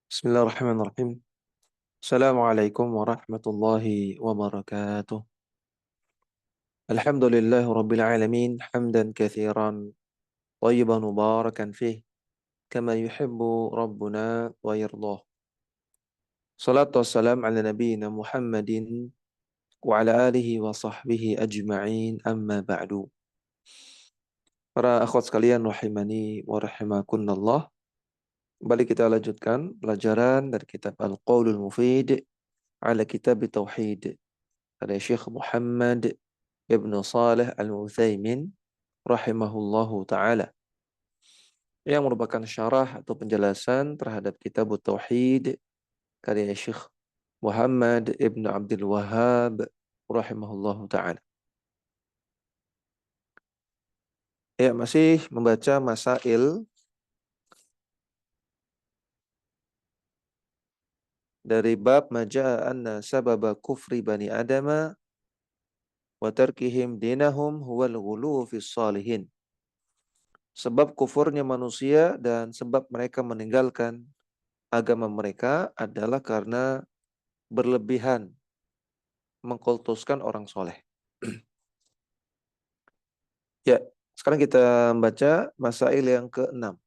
Bismillahirrahmanirrahim. Assalamualaikum warahmatullahi wabarakatuh. Alhamdulillahi rabbil alamin, hamdan katsiran thayyiban mubarakan fih, kama yuhibbu rabbuna wa yardah. Salatu wassalam ala nabiyyina Muhammadin wa ala alihi wa sahbihi ajma'in, amma ba'du. Para akhwat sekalian rahimani wa rahimakumullah. Kembali kita lanjutkan pelajaran dari kitab Al-Qaulul Mufid ala Kitab Tauhid dari Syekh Muhammad Ibn Saleh Al-Utsaimin rahimahullahu taala, yang merupakan syarah atau penjelasan terhadap kitab Tauhid karya Syekh Muhammad Ibn Abdul Wahhab rahimahullahu taala. Ya, masih membaca masail dari bab majaa anna sababa kufri bani adama wa tarkihim dinahum huwal ghuluw fis salihin. Sebab kufurnya manusia dan sebab mereka meninggalkan agama mereka adalah karena berlebihan mengkultuskan orang soleh. Ya, sekarang kita baca masail yang ke-6.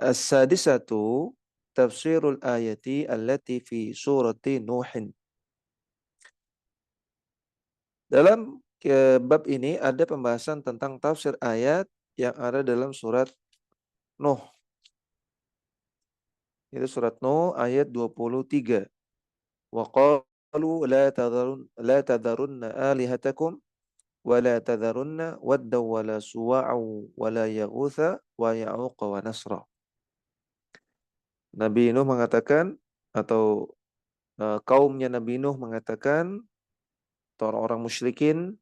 As-sadisatu tafsirul ayati allati fi surati Nuhin. Dalam bab ini ada pembahasan tentang tafsir ayat yang ada dalam surat Nuh. Itu surat Nuh ayat 23. Wa qalu la tadharunna alihatakum wa la tadharunna wadda wa la suwa'u wa la yaghutha wa ya'uqa wa nasra. Nabi Nuh mengatakan, atau kaumnya Nabi Nuh mengatakan, atau orang-orang musyrikin,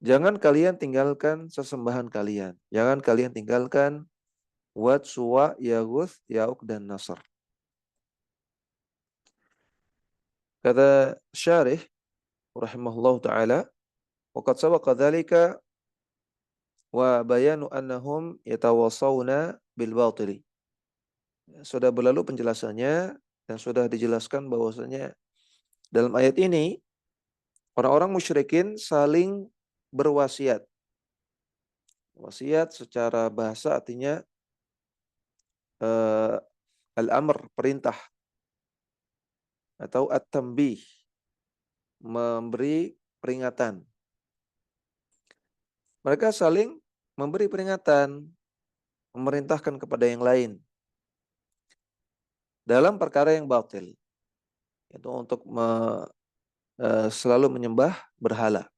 jangan kalian tinggalkan sesembahan kalian. Jangan kalian tinggalkan Wad, Suwa, Yaguth, Ya'uq, dan Nasr. Kata Syarih rahimahullah ta'ala, waqad sabaqa dzalika wa bayanu annahum yatawasawna bil batili. Sudah berlalu penjelasannya dan sudah dijelaskan bahwasanya dalam ayat ini orang-orang musyrikin saling berwasiat. Wasiat secara bahasa artinya al-amr, perintah, atau at-tanbih, memberi peringatan. Mereka saling memberi peringatan, memerintahkan kepada yang lain dalam perkara yang batil, yaitu untuk selalu menyembah berhala.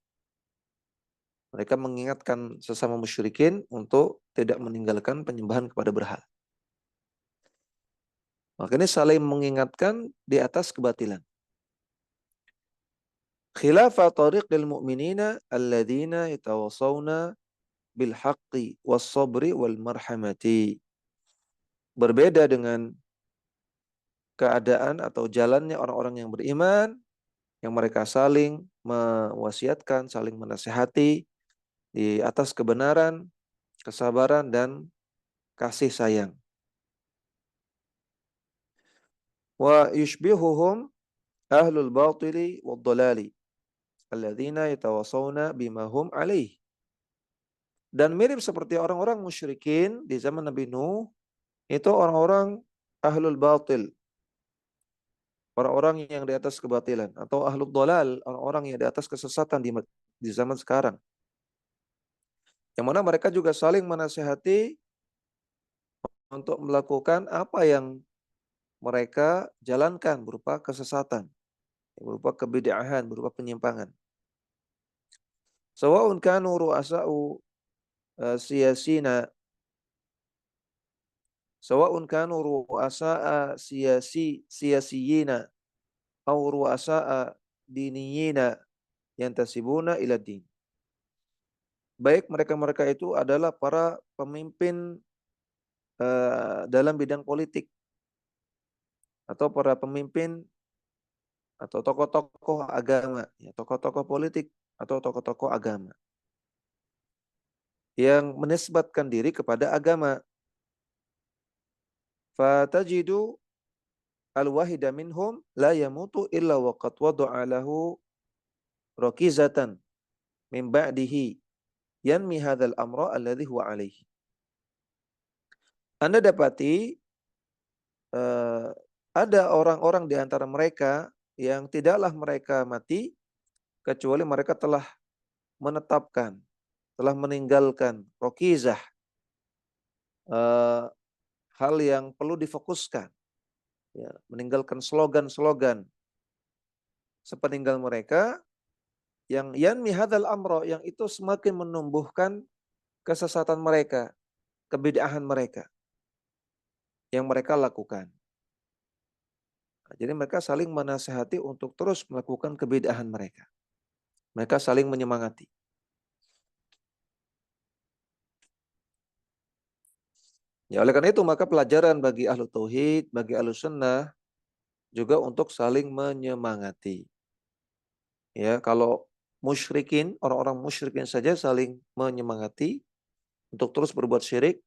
Mereka mengingatkan sesama musyrikin untuk tidak meninggalkan penyembahan kepada berhala. Makanya saling mengingatkan di atas kebatilan. Khilafa tariqil mu'minina alladzina yatawasawna bil haqqi was sabri wal marhamati. Berbeda dengan keadaan atau jalannya orang-orang yang beriman, yang mereka saling mewasiatkan, saling menasihati di atas kebenaran, kesabaran, dan kasih sayang. Wa yushbihuhum ahlul batili wad dalali alladzina yatawasawna bima hum alaih. Dan mirip seperti orang-orang musyrikin di zaman Nabi Nuh, itu orang-orang ahlul batil, orang-orang yang di atas kebatilan, atau ahlul dalal, orang-orang yang di atas kesesatan di zaman sekarang. Yang mana mereka juga saling menasihati untuk melakukan apa yang mereka jalankan berupa kesesatan, berupa kebid'ahan, berupa penyimpangan. Sawa'un kanu ru'asa'u siyasina, sawa'un kanu ru'asa'a siyasiyina au ru'asa'a diniyina yantasibuna ila din. Baik mereka-mereka itu adalah para pemimpin dalam bidang politik, atau para pemimpin atau tokoh-tokoh agama, ya, tokoh-tokoh politik atau tokoh-tokoh agama yang menisbatkan diri kepada agama. Fatajidu al-wahida minhum la yamutu illa waqad wada'a lahu rakizatan min ba'dihi yanmi hadzal amra alladhi huwa alaihi. Anda dapati ada orang-orang di antara mereka yang tidaklah mereka mati kecuali mereka telah menetapkan, telah meninggalkan rokizah, eh, hal yang perlu difokuskan, ya, meninggalkan slogan-slogan sepeninggal mereka yang yanmi hadzal amra, yang itu semakin menumbuhkan kesesatan mereka, kebid'ahan mereka yang mereka lakukan. Nah, jadi mereka saling menasihati untuk terus melakukan kebid'ahan mereka. Mereka saling menyemangati. Ya, oleh karena itu maka pelajaran bagi ahlu tauhid, bagi ahlu sunnah juga untuk saling menyemangati. Ya, kalau musyrikin, orang-orang musyrikin saja saling menyemangati untuk terus berbuat syirik.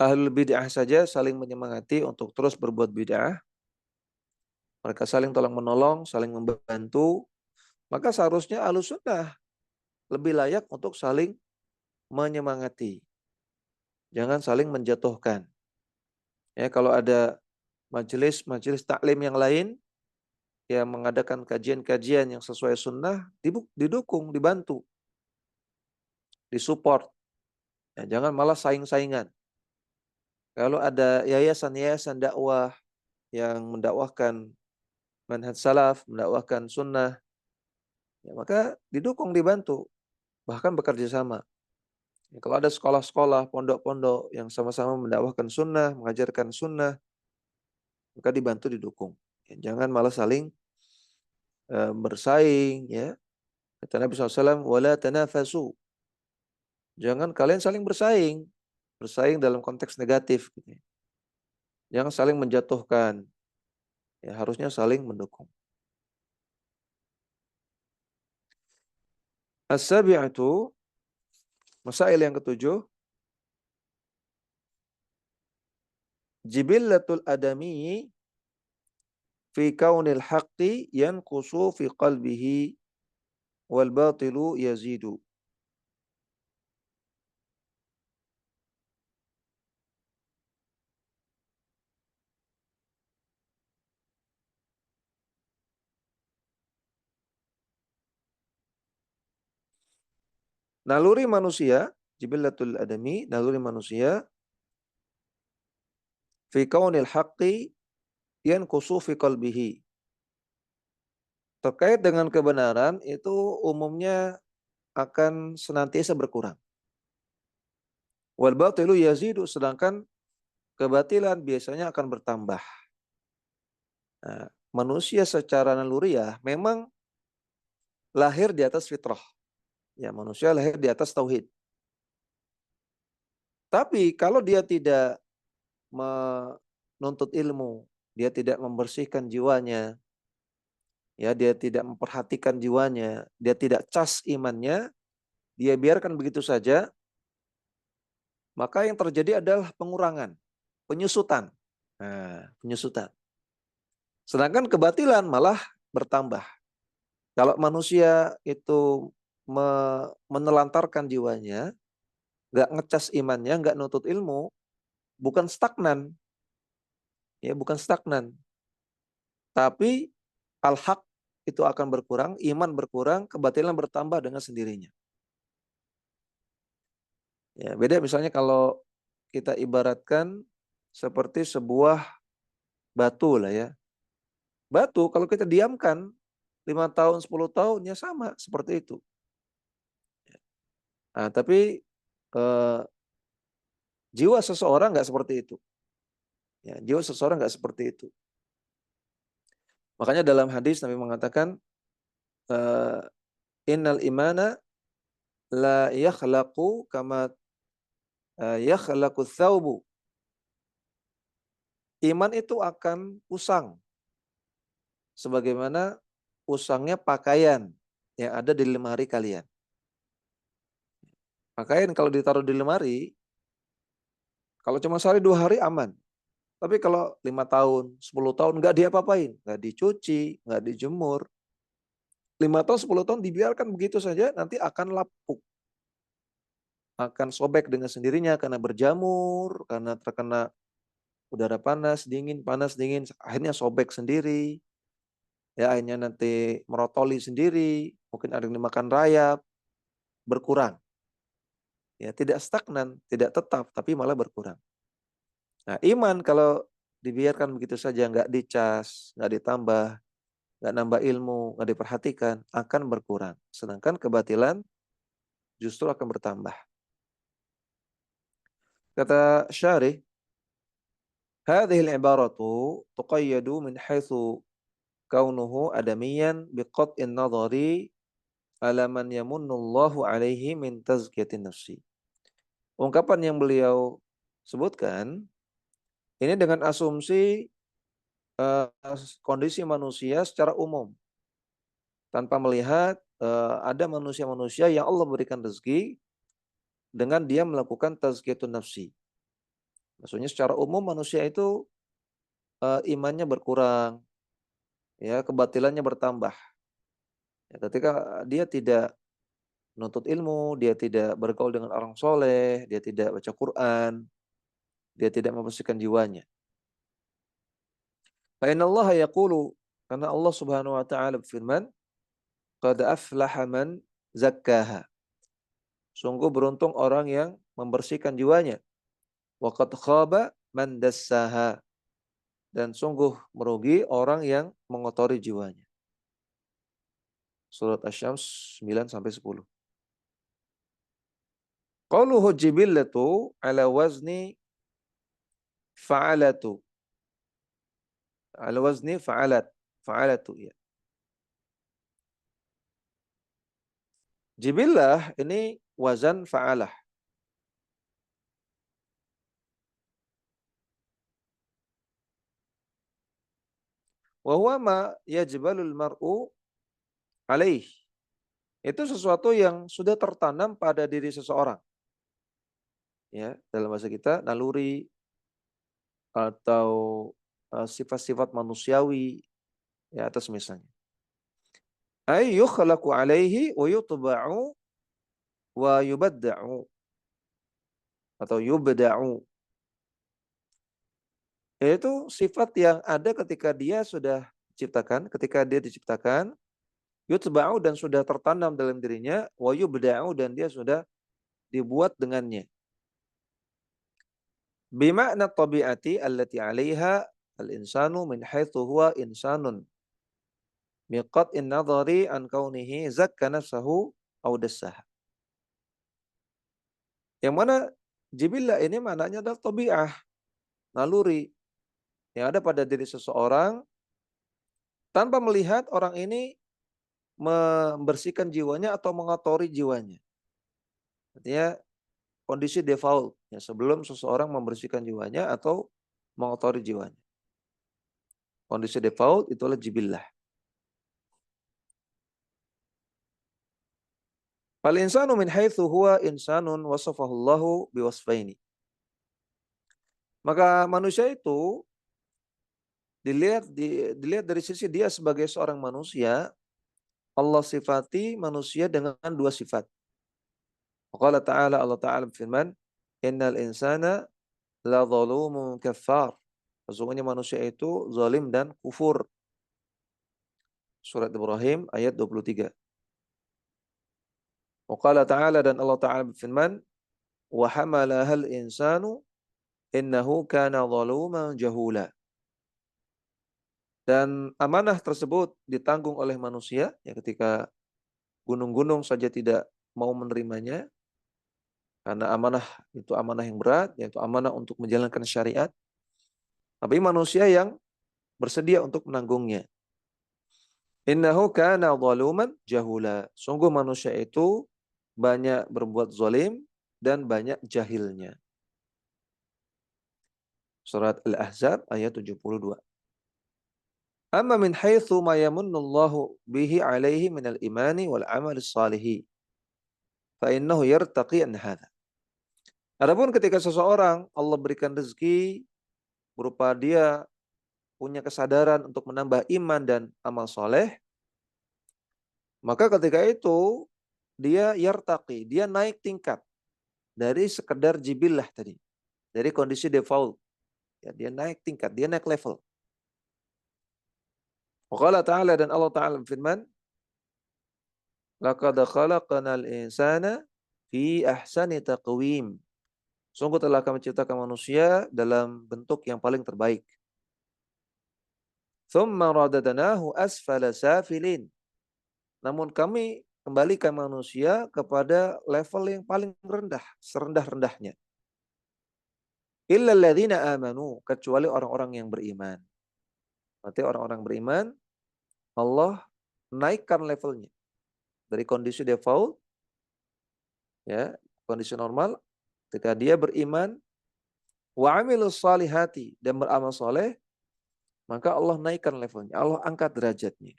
Ahlul bid'ah saja saling menyemangati untuk terus berbuat bid'ah. Mereka saling tolong menolong, saling membantu. Maka seharusnya ahlu sunnah lebih layak untuk saling menyemangati. Jangan saling menjatuhkan. Ya, kalau ada majelis taklim yang lain yang mengadakan kajian-kajian yang sesuai sunnah, didukung, dibantu, disupport. Ya, jangan malah saing-saingan. Kalau ada yayasan-yayasan dakwah yang mendakwahkan manhaj salaf, mendakwahkan sunnah, ya, maka didukung, dibantu, bahkan bekerja sama. Ya, kalau ada sekolah-sekolah, pondok-pondok yang sama-sama mendakwahkan sunnah, mengajarkan sunnah, maka dibantu, didukung. Ya, jangan malah saling bersaing. Ya, kata Nabi SAW, wala tanafasu. Jangan kalian saling bersaing. Bersaing dalam konteks negatif. Gitu ya. Jangan saling menjatuhkan. Ya, harusnya saling mendukung. As-sabi'atu, masail yang ketujuh, jibillatul adami fi kaunil haqqi yanqusu fi qalbihi wal batilu yazidu. Naluri manusia, jibillatul adami, naluri manusia fi kaunil haqqi yanqusu fi qalbihi. Terkait dengan kebenaran itu umumnya akan senantiasa berkurang. Wal batilu yazidu, sedangkan kebatilan biasanya akan bertambah. Nah, manusia secara naluriah memang lahir di atas fitrah. Ya, manusia lahir di atas tauhid. Tapi kalau dia tidak menuntut ilmu, dia tidak membersihkan jiwanya, ya, dia tidak memperhatikan jiwanya, dia tidak cas imannya, dia biarkan begitu saja, maka yang terjadi adalah pengurangan, penyusutan. Nah, penyusutan. Sedangkan kebatilan malah bertambah. Kalau manusia itu menelantarkan jiwanya, nggak ngecas imannya, nggak nuntut ilmu, bukan stagnan, ya, bukan stagnan. Tapi al-haq itu akan berkurang, iman berkurang, kebatilan bertambah dengan sendirinya. Ya, beda misalnya kalau kita ibaratkan seperti sebuah batu lah ya. Batu kalau kita diamkan 5 tahun, 10 tahun ya sama seperti itu. Nah, tapi eh, jiwa seseorang nggak seperti itu. Ya, jiwa seseorang nggak seperti itu. Makanya dalam hadis Nabi mengatakan, eh, innal imana la yakhlaqu kama yakhlaqu thawbu. Iman itu akan usang sebagaimana usangnya pakaian yang ada di lemari kalian. Pakaian kalau ditaruh di lemari, kalau cuma sehari 2 hari aman. Tapi kalau 5 tahun, 10 tahun nggak diapa-apain, nggak dicuci, nggak dijemur, 5 tahun, 10 tahun dibiarkan begitu saja, nanti akan lapuk, akan sobek dengan sendirinya karena berjamur, karena terkena udara panas, dingin, akhirnya sobek sendiri, ya akhirnya nanti merotoli sendiri, mungkin ada yang dimakan rayap, berkurang. Ya, tidak stagnan, tidak tetap, tapi malah berkurang. Nah, iman kalau dibiarkan begitu saja, nggak dicas, nggak ditambah, nggak nambah ilmu, nggak diperhatikan, akan berkurang. Sedangkan kebatilan justru akan bertambah. Kata Syarih, hadhihi al-ibaratu tuqayyadu min haitsu kaunuhu adamiyan biqat'in nadhari ala man yamunnullahu alaihi min tazkiyatin nafsi. Ungkapan yang beliau sebutkan ini dengan asumsi kondisi manusia secara umum, tanpa melihat ada manusia-manusia yang Allah berikan rezeki dengan dia melakukan tazkiyatun nafsi. Maksudnya secara umum manusia itu imannya berkurang, ya kebatilannya bertambah. Ya, ketika dia tidak menuntut ilmu, dia tidak bergaul dengan orang soleh, dia tidak baca Quran, dia tidak membersihkan jiwanya. Fa innallaha yaqulu, karena Allah Subhanahu wa taala berfirman, qad aflaha man zakkaha. Sungguh beruntung orang yang membersihkan jiwanya. Wa qad khaba man dassaha. Dan sungguh merugi orang yang mengotori jiwanya. Surat Asy-Syams 9 sampai 10. Qauluhu jibillatu ala wazni fa'alatu. Ala wazni fa'alatu ya. Jibillah ini wazan fa'alah. Wa huwa ma yajbalul mar'u alaih. Itu sesuatu yang sudah tertanam pada diri seseorang. Ya, dalam bahasa kita naluri atau sifat-sifat manusiawi ya atas misalnya. Ay yukhlaqu alaihi wa yutba'u wa yubadda'u atau yubda'u. Yaitu sifat yang ada ketika dia sudah diciptakan, yutba'u dan sudah tertanam dalam dirinya, wa yubda'u dan dia sudah dibuat dengannya. Bima'na tabi'ati allati 'alaiha al-insanu min haitsu huwa insanun. Miqat'in nadhari an kaunihi zakka nafsahu aw dassaha. Yang mana jibillah ini maknanya adalah tabi'ah, naluri yang ada pada diri seseorang tanpa melihat orang ini membersihkan jiwanya atau mengotori jiwanya. Artinya kondisi default ya, sebelum seseorang membersihkan jiwanya atau mengotori jiwanya. Kondisi default itulah jibillah. Fal insanu min haitsu huwa insanun wasafahu Allahu biwasfaini. Maka manusia itu dilihat dari sisi dia sebagai seorang manusia, Allah sifati manusia dengan 2 sifat. Qala ta'ala, Allah Ta'ala berfirman, "Innal insana la zalumun kaffar." Sesungguhnya manusia itu zalim dan kufur. Surat Ibrahim ayat 23. Qala Ta'ala dan Allah Ta'ala berfirman, "Wa hamalahal insanu innahu kana zaluman jahula." Dan amanah tersebut ditanggung oleh manusia ya ketika gunung-gunung saja tidak mau menerimanya karena amanah itu amanah yang berat yaitu amanah untuk menjalankan syariat. Tapi manusia yang bersedia untuk menanggungnya. Innahu kana zaluman jahula. Sungguh manusia itu banyak berbuat zalim dan banyak jahilnya. Surat Al-Ahzab ayat 72. Amma min haitsu ma yamunnullahu bihi alaihi minal imani wal amali salihi. fa innahu yartaqi an hadza. Adapun ketika seseorang Allah berikan rezeki berupa dia punya kesadaran untuk menambah iman dan amal soleh, maka ketika itu dia yartaqi, dia naik tingkat dari sekedar jibillah tadi, dari kondisi default. Ya, dia naik tingkat, dia naik level. Wa ta'ala, dan Allah Ta'ala berfirman, laqad khalaqnal insana fi ahsani taqwim. Sungguh telah kami ciptakan manusia dalam bentuk yang paling terbaik. Tsumma radadnahu asfala safilin. Namun kami kembalikan manusia kepada level yang paling rendah, serendah-rendahnya. Illa alladzina amanu, kecuali orang-orang yang beriman. Berarti orang-orang beriman, Allah naikkan levelnya dari kondisi default, ya, kondisi normal, ketika dia beriman, wa amilus salihati, dan beramal soleh, maka Allah naikkan levelnya, Allah angkat derajatnya.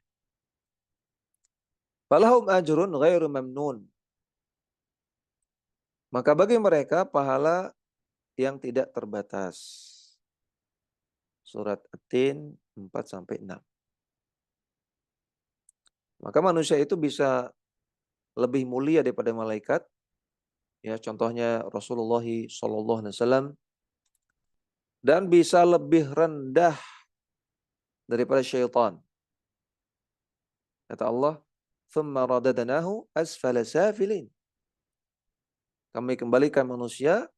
Falahum ajrun ghairu mamnun. Maka bagi mereka pahala yang tidak terbatas. Surat At-Tin 4-6. Maka manusia itu bisa lebih mulia daripada malaikat. Ya, contohnya Rasulullah SAW, dan bisa lebih rendah daripada syaitan. Kata Allah, "Tsumma radadnahu asfala safilin." Kami kembalikan manusia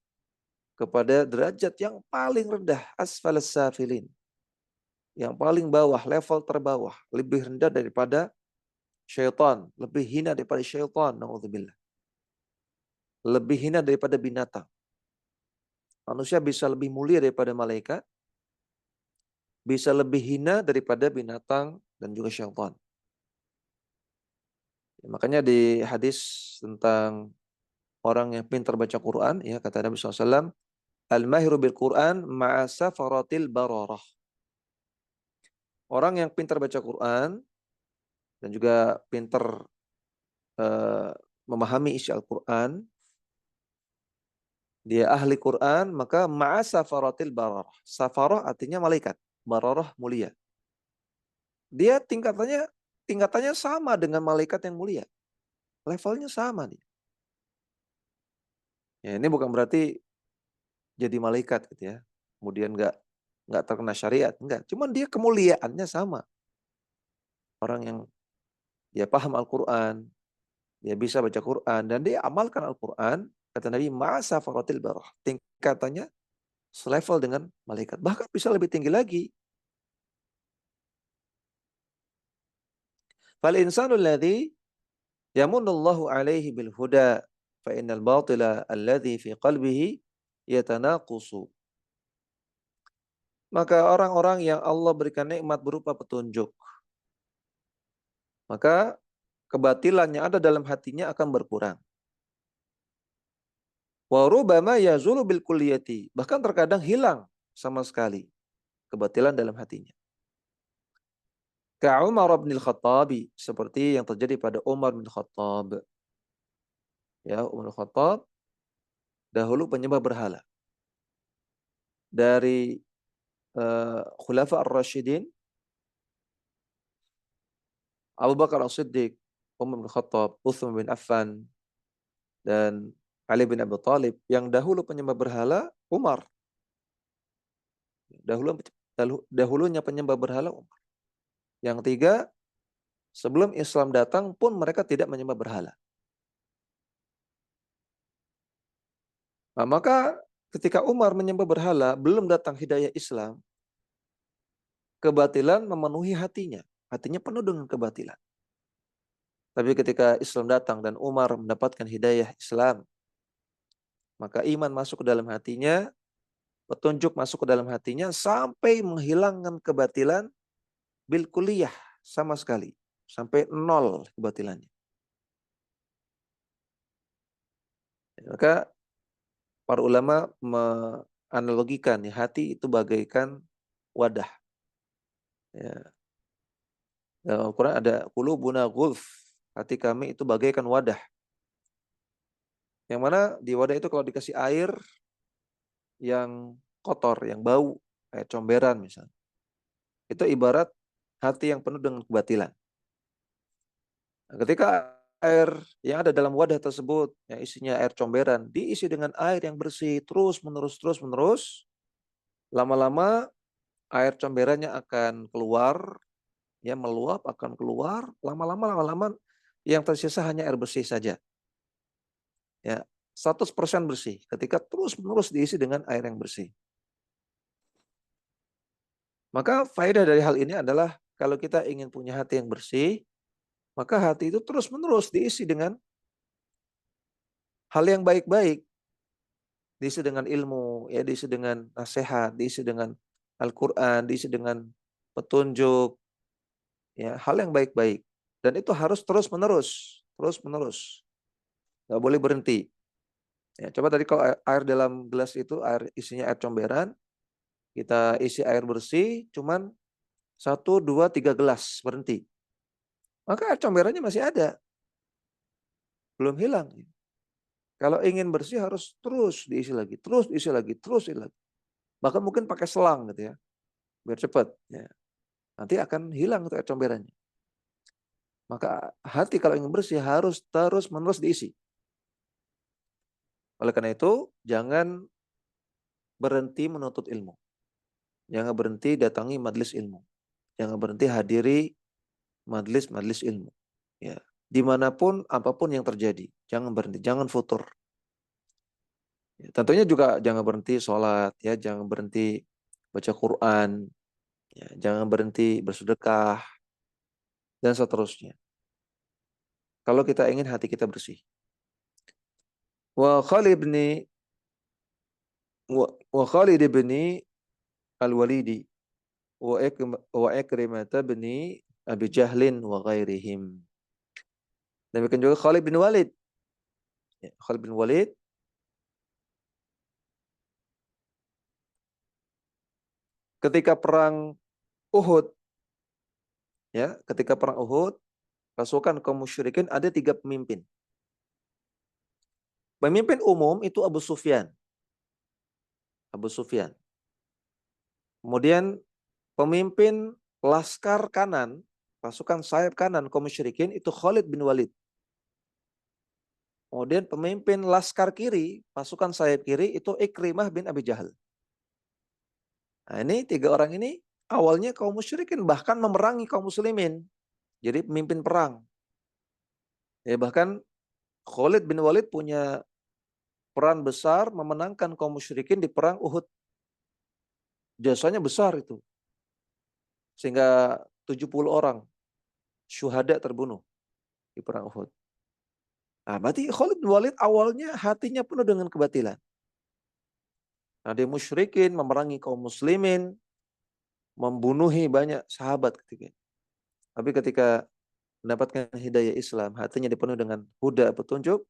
kepada derajat yang paling rendah, asfala safilin. Yang paling bawah, level terbawah, lebih rendah daripada syaitan, lebih hina daripada syaitan, naudzubillah. Lebih hina daripada binatang. Manusia bisa lebih mulia daripada malaikat, bisa lebih hina daripada binatang dan juga syaitan. Ya, makanya di hadis tentang orang yang pintar baca Quran, ya, kata Nabi SAW, al-mahiru bil Quran ma'a safaratil bararah. Orang yang pintar baca Quran dan juga pintar memahami isi Al-Quran, dia ahli Quran, maka ma'a safaratil bararah. Safarah artinya malaikat, bararah mulia. Dia tingkatannya sama dengan malaikat yang mulia. Levelnya sama nih. Ya, ini bukan berarti jadi malaikat gitu ya. Kemudian nggak terkena syariat, enggak. Cuman dia kemuliaannya sama. Orang yang dia paham Al-Quran, dia bisa baca Quran, dan dia amalkan Al-Quran, kata Nabi, masa faqatil barah. Tingkatannya selevel dengan malaikat. Bahkan bisa lebih tinggi lagi. Fal insanu alladhi yamunullahu alaihi bil huda, fa innal batila alladhi fi qalbihi yatanaqusu. Maka orang-orang yang Allah berikan nikmat berupa petunjuk, maka kebatilan yang ada dalam hatinya akan berkurang. Wa rubama yazulu bil kulliyati, bahkan terkadang hilang sama sekali kebatilan dalam hatinya. Ka Umar bin Khattab, seperti yang terjadi pada Umar bin Khattab. Ya, Umar bin Khattab dahulu penyembah berhala. Dari Khulafa ar-Rasyidin, Abu Bakar As-Siddiq, Umar bin Khattab, Utsman bin Affan, dan Ali bin Abi Thalib, yang dahulu penyembah berhala, Umar. Dahulunya penyembah berhala, Umar. Yang tiga, sebelum Islam datang pun mereka tidak menyembah berhala. Nah, maka ketika Umar menyembah berhala, belum datang hidayah Islam, kebatilan memenuhi hatinya. Hatinya penuh dengan kebatilan. Tapi ketika Islam datang dan Umar mendapatkan hidayah Islam, maka iman masuk ke dalam hatinya, petunjuk masuk ke dalam hatinya, sampai menghilangkan kebatilan bil kulliyah sama sekali. Sampai nol kebatilannya. Maka para ulama menganalogikan ya, hati itu bagaikan wadah. Ya. Dalam Al-Quran ada qulubuna ghulf. Hati kami itu bagaikan wadah. Yang mana di wadah itu kalau dikasih air yang kotor, yang bau, kayak comberan misalnya, itu ibarat hati yang penuh dengan kebatilan. Nah, ketika air yang ada dalam wadah tersebut, yang isinya air comberan, diisi dengan air yang bersih, terus menerus, lama-lama air comberannya akan keluar, ya meluap, akan keluar, lama-lama yang tersisa hanya air bersih saja. Ya, 100% bersih ketika terus-menerus diisi dengan air yang bersih. Maka faedah dari hal ini adalah kalau kita ingin punya hati yang bersih, maka hati itu terus-menerus diisi dengan hal yang baik-baik, diisi dengan ilmu, ya diisi dengan nasihat, diisi dengan Al-Qur'an, diisi dengan petunjuk, ya hal yang baik-baik. Dan itu harus terus-menerus, terus-menerus. Nggak boleh berhenti. Ya, coba tadi kalau air dalam gelas itu air isinya air comberan, kita isi air bersih, cuman 1, 2, 3 gelas berhenti. Maka air comberannya masih ada, belum hilang. Kalau ingin bersih harus terus diisi lagi, terus diisi lagi, terus diisi lagi. Bahkan mungkin pakai selang gitu ya, biar cepat. Ya. Nanti akan hilang tuh air comberannya. Maka hati kalau ingin bersih harus terus-menerus diisi. Oleh karena itu, jangan berhenti menuntut ilmu. Jangan berhenti datangi majelis ilmu. Jangan berhenti hadiri majelis-majelis ilmu. Ya. Dimanapun, apapun yang terjadi. Jangan berhenti, jangan futur. Ya, tentunya juga jangan berhenti sholat, ya, jangan berhenti baca Quran, ya, jangan berhenti bersedekah, dan seterusnya. Kalau kita ingin hati kita bersih. Wa Khalid bin Al-Walidi wa Ikrimah bin Abi Jahlin wa ghairihim. Demikian juga Khalid bin Walid. Ya, Khalid bin Walid ketika perang Uhud, ya, ketika perang Uhud, pasukan kaum musyrikin ada 3 pemimpin. Pemimpin umum itu Abu Sufyan. Abu Sufyan. Kemudian pemimpin laskar kanan, pasukan sayap kanan kaum musyrikin itu Khalid bin Walid. Kemudian pemimpin laskar kiri, pasukan sayap kiri itu Ikrimah bin Abi Jahal. Nah, ini 3 orang ini awalnya kaum musyrikin bahkan memerangi kaum muslimin. Jadi pemimpin perang. Ya, bahkan Khalid bin Walid punya peran besar memenangkan kaum musyrikin di perang Uhud. Jasanya besar itu. Sehingga 70 orang syuhada terbunuh di perang Uhud. Nah, berarti Khalid bin Walid awalnya hatinya penuh dengan kebatilan. Nah, dia musyrikin, memerangi kaum muslimin, membunuhi banyak sahabat ketika itu. Tapi ketika mendapatkan hidayah Islam, hatinya dipenuhi dengan huda petunjuk,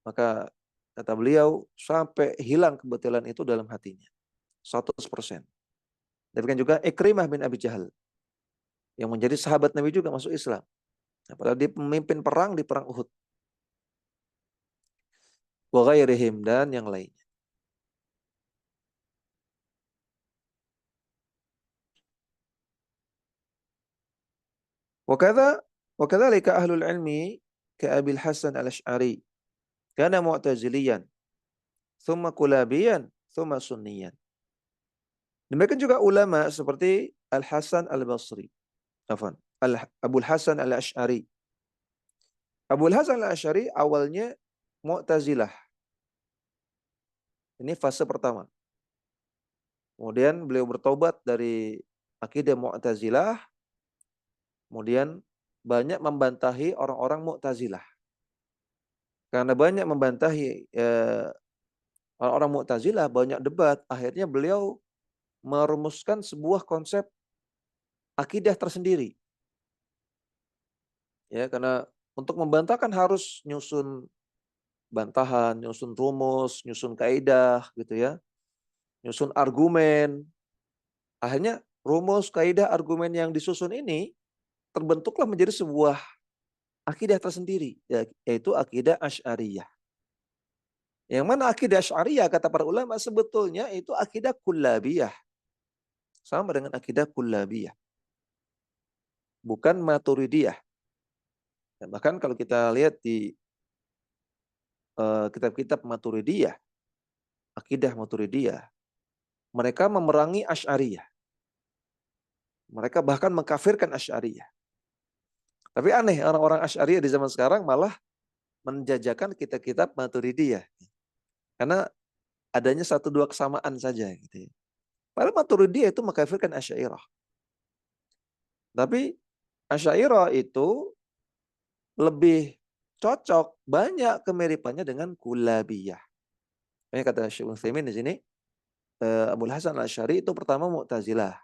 maka kata beliau sampai hilang kebatilan itu dalam hatinya. 100%. Demikian juga Ikrimah bin Abi Jahal yang menjadi sahabat Nabi juga masuk Islam. Nah, padahal dia pemimpin perang di perang Uhud. Wa ghairihim dan yang lainnya. Wakadha wakadzalika ahlul ilmi ka Abil Hasan Al-Asy'ari kana mu'taziliyan thumma kulabiyan thumma sunniyan. Demikian juga ulama seperti Al-Hasan Al-Basri, Abul Hasan Al-Asy'ari. Abul Hasan Al-Asy'ari awalnya Mu'tazilah. Ini fase pertama. Kemudian beliau bertobat dari akidah Mu'tazilah, kemudian banyak membantahi orang-orang Mu'tazilah. Karena banyak membantahi orang-orang Mu'tazilah, banyak debat, akhirnya beliau merumuskan sebuah konsep akidah tersendiri. Ya, karena untuk membantah kan harus nyusun bantahan, nyusun rumus, nyusun kaidah gitu ya. Nyusun argumen. Akhirnya rumus, kaidah, argumen yang disusun ini terbentuklah menjadi sebuah akidah tersendiri, yaitu akidah Asy'ariyah. Yang mana akidah Asy'ariyah kata para ulama sebetulnya itu akidah kullabiyah. Sama dengan akidah kullabiyah. Bukan maturidiyah. Dan bahkan kalau kita lihat di kitab-kitab maturidiyah, akidah maturidiyah, mereka memerangi Asy'ariyah. Mereka bahkan mengkafirkan Asy'ariyah. Tapi aneh, orang-orang Asy'ariyah di zaman sekarang malah menjajakan kitab-kitab maturidiyah. Karena adanya satu dua kesamaan saja gitu ya. Padahal Maturidiyah itu mengkafirkan Asy'ariyah. Tapi Asy'ariyah itu lebih cocok, banyak kemiripannya dengan Kullabiyah. Ini kata Syekh Utsaimin di sini, Abul Hasan Asy'ari itu pertama Mu'tazilah.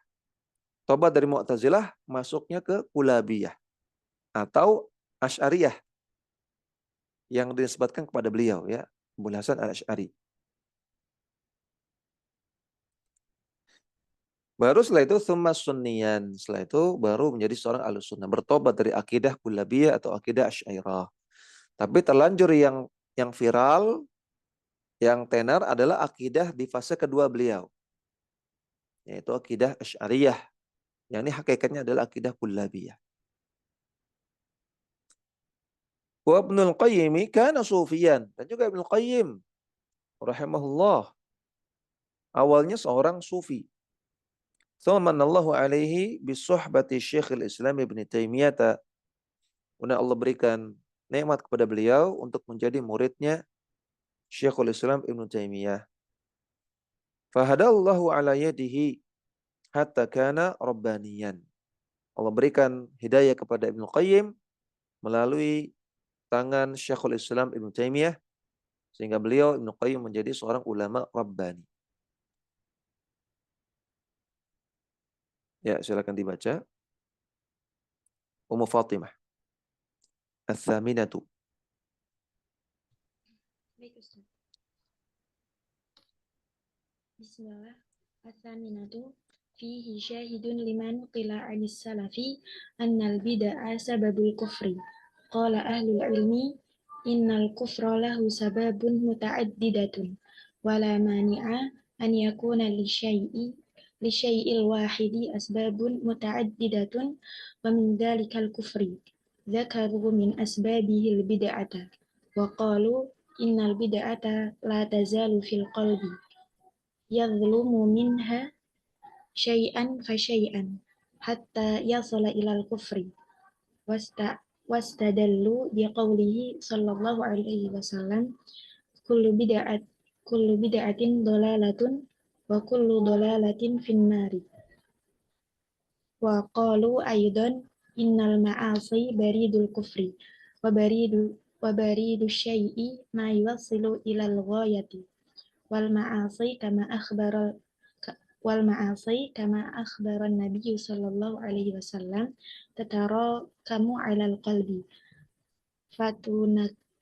Tobat dari Mu'tazilah masuknya ke Kullabiyah atau Asy'ariyah yang dinisbatkan kepada beliau ya, Abul Hasan Asy'ari. Baru setelah itu tsumma sunniyan. Setelah itu baru menjadi seorang Ahlussunnah, bertobat dari akidah Kullabiyah atau akidah Asy'ariyah. Tapi terlanjur yang viral, yang tenar adalah akidah di fase kedua beliau, yaitu akidah Asy'ariyah. Yang ini hakikatnya adalah akidah Kullabiyah. Wa Ibnul Qayyim kana sufiyan. Dan juga Ibnul Qayyim rahimahullah awalnya seorang sufi. Tsumma manallahu alaihi bisuhbati Syekhul Islam Ibnu Taimiyah. Kemudian Allah berikan nikmat kepada beliau untuk menjadi muridnya Syekhul Islam Ibnu Taimiyah. Fahadallahu ala yadihi hatta kana rabbaniyan. Allah berikan hidayah kepada Ibnu Qayyim melalui tangan Syekhul Islam Ibnu Taimiyah sehingga beliau Ibnu Qayyim menjadi seorang ulama rabbani. Ya, silakan dibaca. Ummu Fatimah. Ats-tsaminatu. Bismillah. Ats-tsaminatu fihi syahidun liman qila 'anis salafi annal bid'a sababul kufri. Qala ahlul ilmi innal kufra lahu sababun muta'addidatun wala mani'a an yakuna li syai'il wahidi asbabun muta'addidatun wa min dzalikal kufri. Dzakaru min asbabihil bid'ata wa qalu innal bid'ata la tazalu fil qalbi yadhlumu minha syai'an fa syai'an hatta yasala ilal kufri wastadallu biqaulihi sallallahu alaihi wasallam kullu bid'atin dolalatun wa kullu dolalatin finnari wa qalu aidan innal ma'asi baridul kufri wa baridu syai'i ma yuwassilu ilal ghayati wal ma'asi kama akhbaran Nabi sallallahu alaihi wasallam tatara kamu 'alal qalbi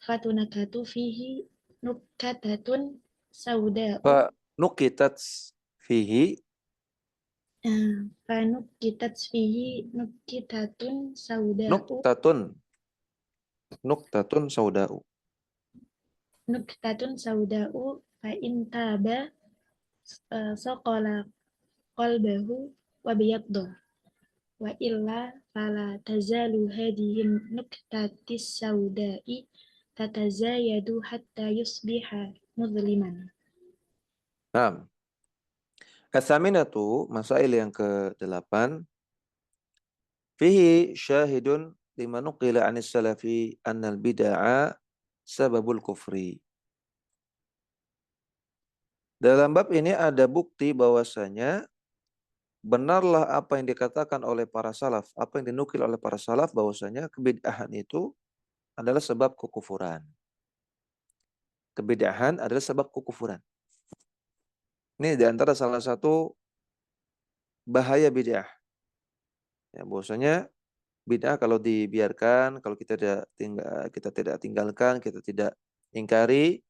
fatunakatu fihi nukatatun sauda'u Fa nuqitat fihi fanukitat fihi nukitatun sauda'u nuktatun nuktatun sauda'u. nuktatun sauda'u fa intaba saqala qalbahu wa biyadda wa illa fala tazalu hadihin nuktatis sauda'i tatazayadu hatta yusbiha mudliman. Nah, ats-tsaminatu, masail yang ke-8, fihi syahidun liman nuqila 'anis salafi annal bid'a sababul kufri. Dalam bab ini ada bukti bahwasanya benarlah apa yang dikatakan oleh para salaf, apa yang dinukil oleh para salaf bahwasanya kebid'ahan itu adalah sebab kekufuran. Kebid'ahan adalah sebab kekufuran. Ini di antara salah satu bahaya bid'ah. Ya, bahwasanya bid'ah kalau dibiarkan, kalau kita tidak tinggalkan, kita tidak ingkari,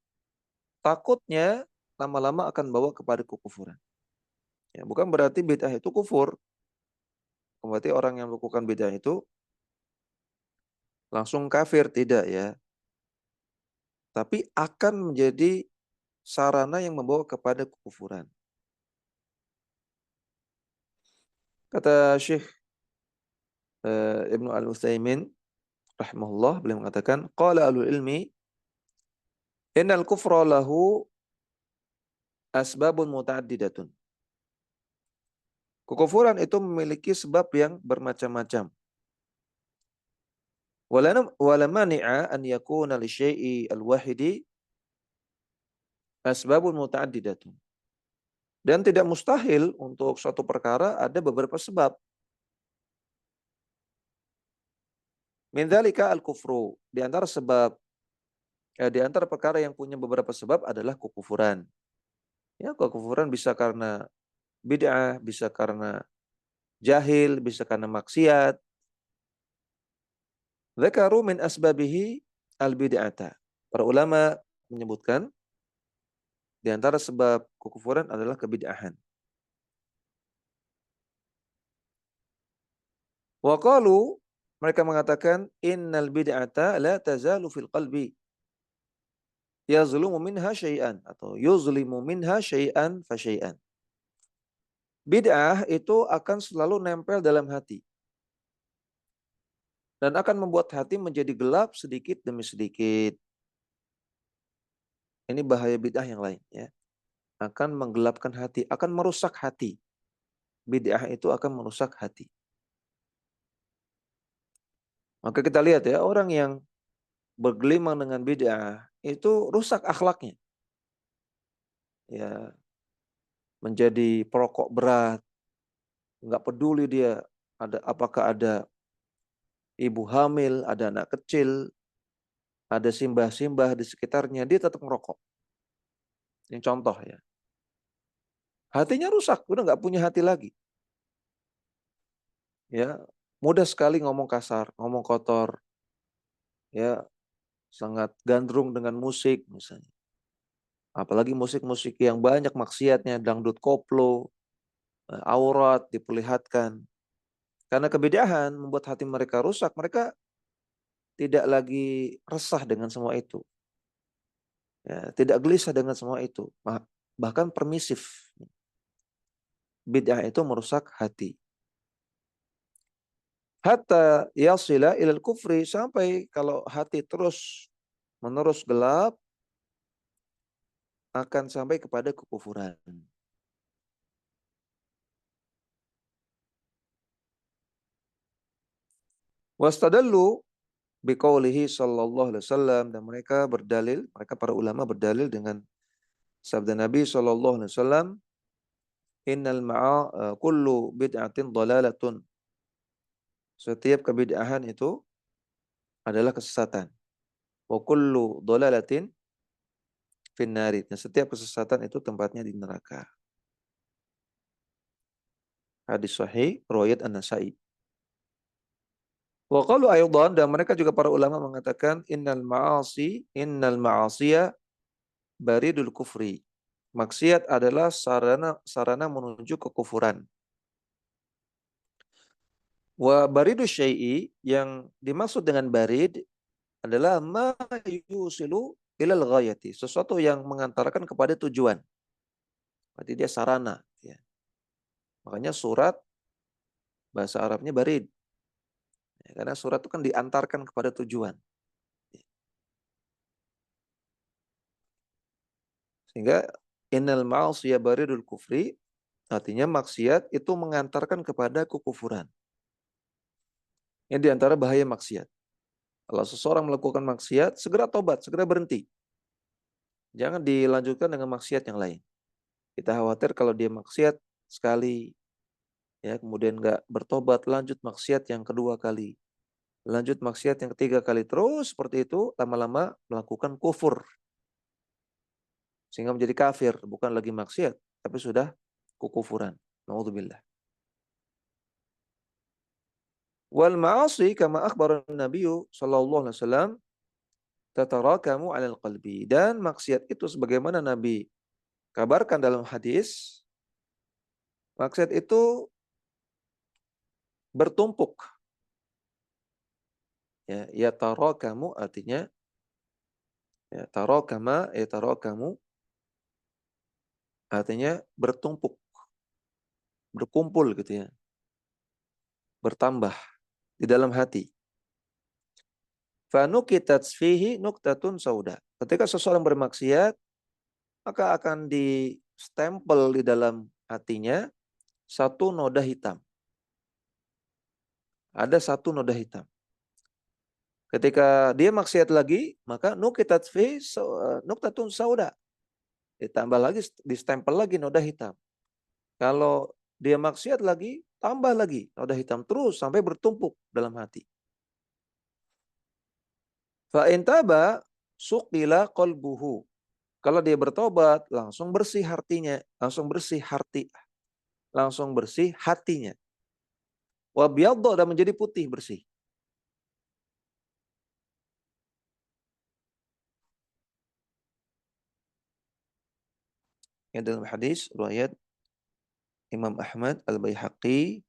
takutnya lama-lama akan bawa kepada kekufuran. Ya, bukan berarti bid'ah itu kufur. Berarti orang yang melakukan bid'ah itu langsung kafir, tidak ya. Tapi akan menjadi sarana yang membawa kepada kekufuran. Kata Syekh Ibnu Al-Utsaimin rahimahullah, beliau mengatakan, qala ahlul ilmi innal kufra lahu asbabun muta'addidatun. Kekufuran itu memiliki sebab yang bermacam-macam. Wala mani'a an yakuna li syai'i al-wahidi asbabun muta'addidatun. Dan tidak mustahil untuk suatu perkara ada beberapa sebab. Min dzalika al-kufru. Di antara perkara yang punya beberapa sebab adalah kekufuran. Ya, kekufuran bisa karena bid'ah, bisa karena jahil, bisa karena maksiat. Dzakaru min asbabihi al-bid'ata. Para ulama menyebutkan di antara sebab kekufuran adalah kebid'ahan. Wa qalu, mereka mengatakan innal bid'ata la tazalu fil qalbi yazlumu minha syai'an atau yuzlimu minha syai'an fa syai'an. Bid'ah itu akan selalu nempel dalam hati dan akan membuat hati menjadi gelap sedikit demi sedikit. Ini bahaya bid'ah yang lain ya. Akan menggelapkan hati, akan merusak hati. Bid'ah itu akan merusak hati. Maka kita lihat ya, orang yang bergelimang dengan bid'ah itu rusak akhlaknya. Ya, menjadi perokok berat, nggak peduli dia apakah ada ibu hamil, ada anak kecil, ada simbah-simbah di sekitarnya, dia tetap merokok. Ini contoh ya. Hatinya rusak, udah nggak punya hati lagi. Ya, mudah sekali ngomong kasar, ngomong kotor, ya, sangat gandrung dengan musik misalnya. Apalagi musik-musik yang banyak maksiatnya, dangdut koplo, aurat diperlihatkan. Karena kebidahan membuat hati mereka rusak, mereka tidak lagi resah dengan semua itu. Ya, tidak gelisah dengan semua itu. Bahkan permisif. Bid'ah itu merusak hati. Hatta yasila ilal kufri, sampai kalau hati terus menerus gelap akan sampai kepada kekufuran. Wastadallu biqaulihi sallallahu alaihi wasallam, dan mereka berdalil, mereka para ulama berdalil dengan sabda Nabi sallallahu alaihi wasallam, kullu bid'atin dhalalatun. Setiap kebid'ahan itu adalah kesesatan. Wa kullu dhalalatin finnari. Dan setiap kesesatan itu tempatnya di neraka. Hadis sahih riwayat An-Nasa'i. Wa qalu aydan, dan mereka juga para ulama mengatakan innal ma'asiya baridul kufri. Maksiat adalah sarana menuju kekufuran. Wa baridu syai'i, yang dimaksud dengan barid adalah ma yusilu ilal ghayati, sesuatu yang mengantarkan kepada tujuan. Berarti dia sarana ya. Makanya surat bahasa Arabnya barid. Ya, karena surat itu kan diantarkan kepada tujuan. Sehingga innal ma'asiya baridul kufri, artinya maksiat itu mengantarkan kepada kekufuran. Ini diantara bahaya maksiat. Kalau seseorang melakukan maksiat, segera tobat, segera berhenti. Jangan dilanjutkan dengan maksiat yang lain. Kita khawatir kalau dia maksiat sekali, ya kemudian nggak bertobat, lanjut maksiat yang kedua kali, lanjut maksiat yang ketiga kali, terus seperti itu, lama-lama melakukan kufur. Sehingga menjadi kafir, bukan lagi maksiat, tapi sudah kekufuran. Na'udzubillah. Wal ma'asi kama akhbar Nabi sallallahu alaihi wasallam tatarakamu 'alal qalbi. Dan maksiat itu sebagaimana Nabi kabarkan dalam hadis, maksiat itu bertumpuk. Ya tarakamu artinya ya tarakamu artinya bertumpuk, berkumpul gitu ya, bertambah di dalam hati. Fanukitat fihi nuktatun sauda. Ketika seseorang bermaksiat, maka akan di-stempel di dalam hatinya satu noda hitam. Ada satu noda hitam. Ketika dia maksiat lagi, maka nukitat fihi nuktatun sauda. Ditambah lagi, di-stempel lagi noda hitam. Kalau dia maksiat lagi, tambah lagi noda hitam terus sampai bertumpuk dalam hati. Fa in taba suqila qalbuhu. Kalau dia bertobat, langsung bersih hatinya, langsung bersih hatinya. Wa biyadda, dan menjadi putih bersih. Yang dalam hadis riwayat Imam Ahmad, Al-Baihaqi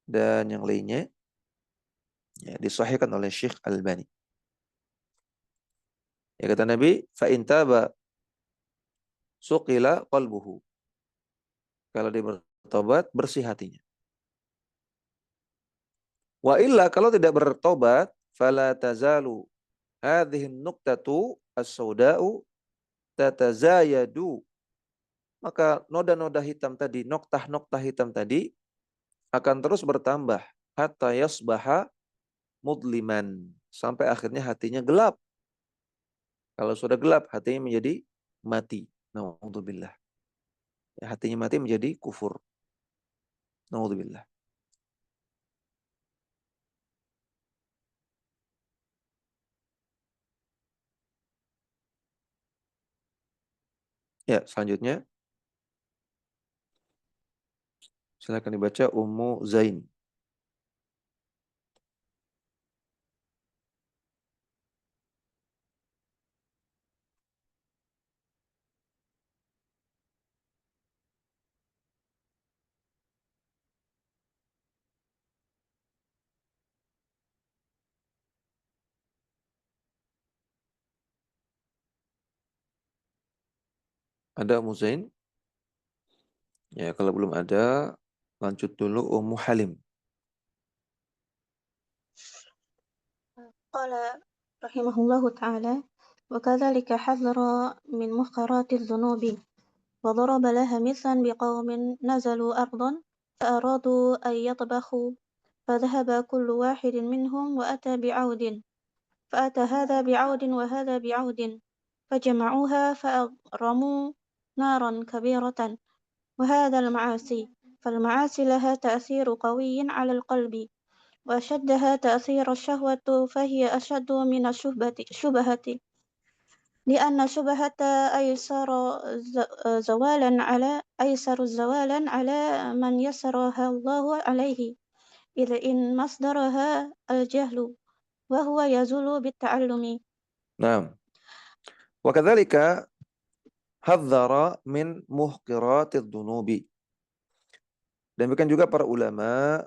dan yang lainnya, ya, disahihkan oleh Syekh Al-Albani. Ya, kata Nabi, fa in taba suqila qalbuhu. Kalau dia bertobat, bersih hatinya. Wa illa, kalau tidak bertobat, fala tazalu hadhihi nuqtatu as-sauda'u tatazayadu. Maka noda-noda hitam tadi, noktah-noktah hitam tadi akan terus bertambah hatta yasbaha mudliman, sampai akhirnya hatinya gelap. Kalau sudah gelap, hatinya menjadi mati. Naudzubillah. Ya, hatinya mati menjadi kufur. Naudzubillah. Ya, selanjutnya silakan dibaca Ummu Zain. Ada Ummu Zain? Ya, kalau belum ada, lanjut dulu Ummu Halim. قال رحمه الله تعالى: وكذلك حذر من محقرات الذنوب، وضرب لها مثلا بقوم نزلوا أرضا فأرادوا أن يطبخوا، فذهب كل واحد منهم فأتى هذا بعود وهذا بعود، فجمعوها فأغرموا نارا كبيرة. وهذا المعاصي، فالمعاصي لها تأثير قوي على القلب، وأشدها تأثير الشهوة، فهي أشد من الشبهة، لأن الشبهة أيسر زوالا على من يسرها الله عليه، إذ إن مصدرها الجهل، وهو يزول بالتعلم. Nah, wa kadzalika hadzara min muhqiratidz dzunubi. Demikian juga para ulama